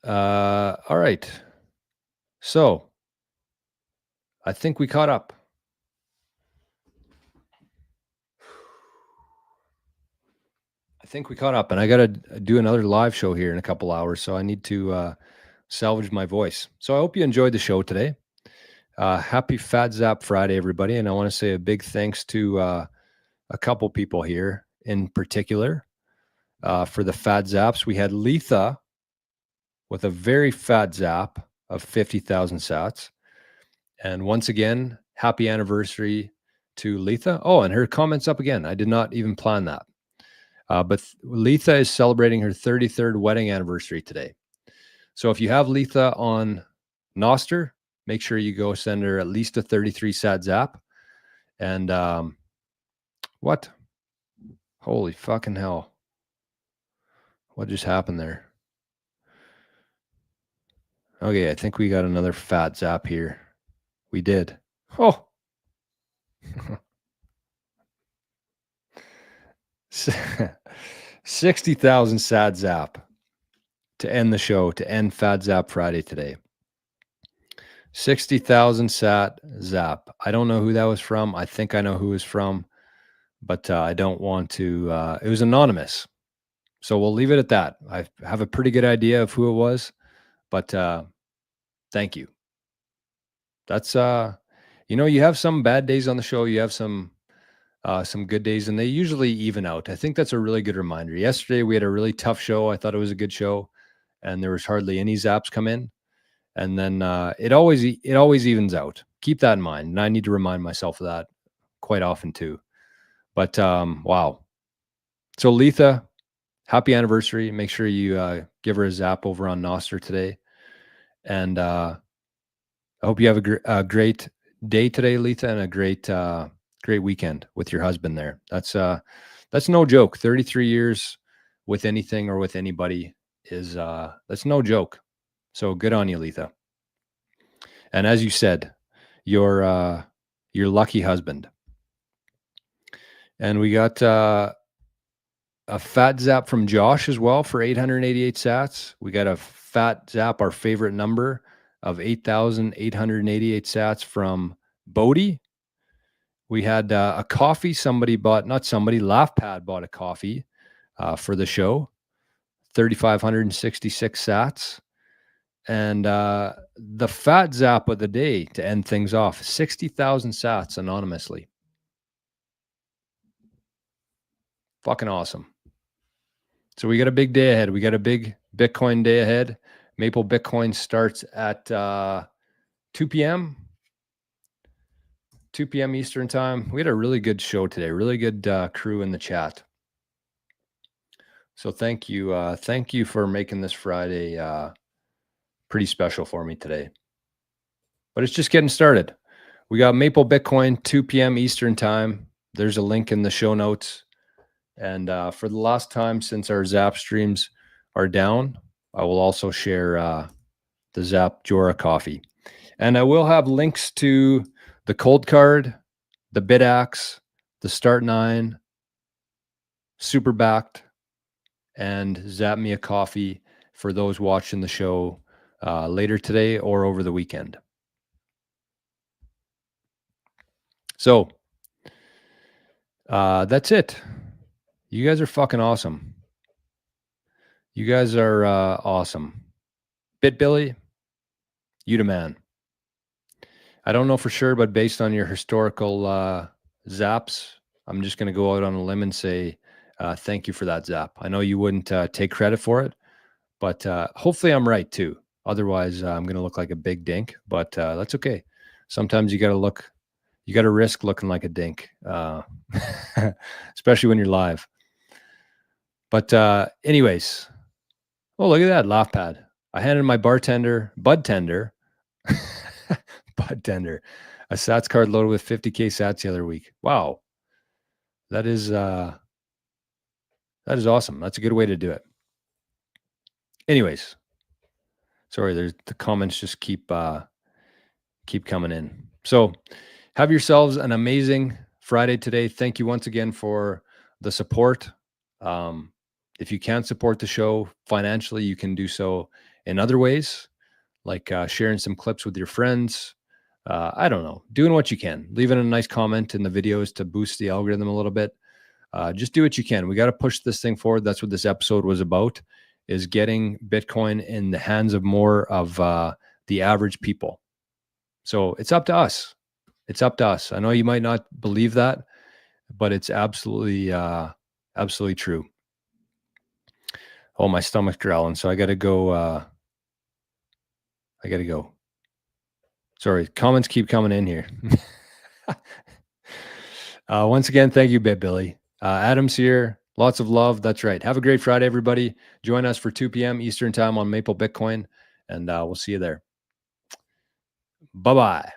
Speaker 1: All right. So I think we caught up. And I got to do another live show here in a couple hours. So I need to salvage my voice. So I hope you enjoyed the show today. Happy Fat Zap Friday, everybody. And I want to say a big thanks to a couple people here in particular for the Fat Zaps. We had Letha with a very fat zap of 50,000 sats. And once again, happy anniversary to Letha. Oh, and her comment's up again. I did not even plan that. But Letha is celebrating her 33rd wedding anniversary today. So if you have Letha on Nostr, make sure you go send her at least a 33 sat zap. And what? Holy fucking hell. What just happened there? Okay, I think we got another fat zap here. We did. Oh. 60,000 sad zap to end the show, to end Fat Zap Friday today. 60,000 sat zap. I don't know who that was from. I think I know who it was from, but I don't want to. It was anonymous. So we'll leave it at that. I have a pretty good idea of who it was, but thank you. That's, you have some bad days on the show. You have some good days, and they usually even out. I think that's a really good reminder. Yesterday, we had a really tough show. I thought it was a good show, and there was hardly any zaps come in. And then it always evens out. Keep that in mind. And I need to remind myself of that quite often too. But wow. So Letha, happy anniversary. Make sure you give her a zap over on Nostr today. And I hope you have a great day today, Letha, and a great weekend with your husband there. That's no joke. 33 years with anything or with anybody is that's no joke. So good on you, Letha. And as you said, your lucky husband. And we got a fat zap from Josh as well for 888 sats. We got a fat zap, our favorite number, of 8,888 sats from Bodie. We had a coffee. LaughPad bought a coffee for the show. 3,566 sats. And the fat zap of the day to end things off, 60,000 sats anonymously. Fucking awesome. So we got a big day ahead. We got a big Bitcoin day ahead. Maple Bitcoin starts at 2 p.m. 2 p.m. Eastern time. We had a really good show today. Really good crew in the chat. So thank you. Thank you for making this Friday pretty special for me today. But it's just getting started. We got Maple Bitcoin, 2 p.m. Eastern time. There's a link in the show notes. And for the last time since our Zap streams are down, I will also share the Zap Jora coffee. And I will have links to the Cold Card, the BitAxe, the Start 9, Super Backed, and Zap Me a Coffee for those watching the show later today or over the weekend. So that's it. You guys are fucking awesome. You guys are awesome. BitBilly, you the man. I don't know for sure, but based on your historical zaps, I'm just going to go out on a limb and say thank you for that zap. I know you wouldn't take credit for it, but hopefully I'm right too. Otherwise, I'm going to look like a big dink, but that's okay. Sometimes you got to risk looking like a dink, especially when you're live. But anyways, oh, look at that LaughPad. I handed my bud tender, a sats card loaded with 50K sats the other week. Wow. That is awesome. That's a good way to do it. Anyways, sorry, the comments just keep coming in. So have yourselves an amazing Friday today. Thank you once again for the support. If you can't support the show financially, you can do so in other ways, like sharing some clips with your friends. I don't know, doing what you can, leaving a nice comment in the videos to boost the algorithm a little bit. Just do what you can. We got to push this thing forward. That's what this episode was about, is getting Bitcoin in the hands of more of the average people. So it's up to us. It's up to us. I know you might not believe that, but it's absolutely true. Oh, my stomach's growling, so I got to go I got to go. Sorry, comments keep coming in here. Once again, thank you, Billy. Adam's here. Lots of love. That's right. Have a great Friday, everybody. Join us for 2 p.m. Eastern time on Maple Bitcoin, and we'll see you there. Bye-bye.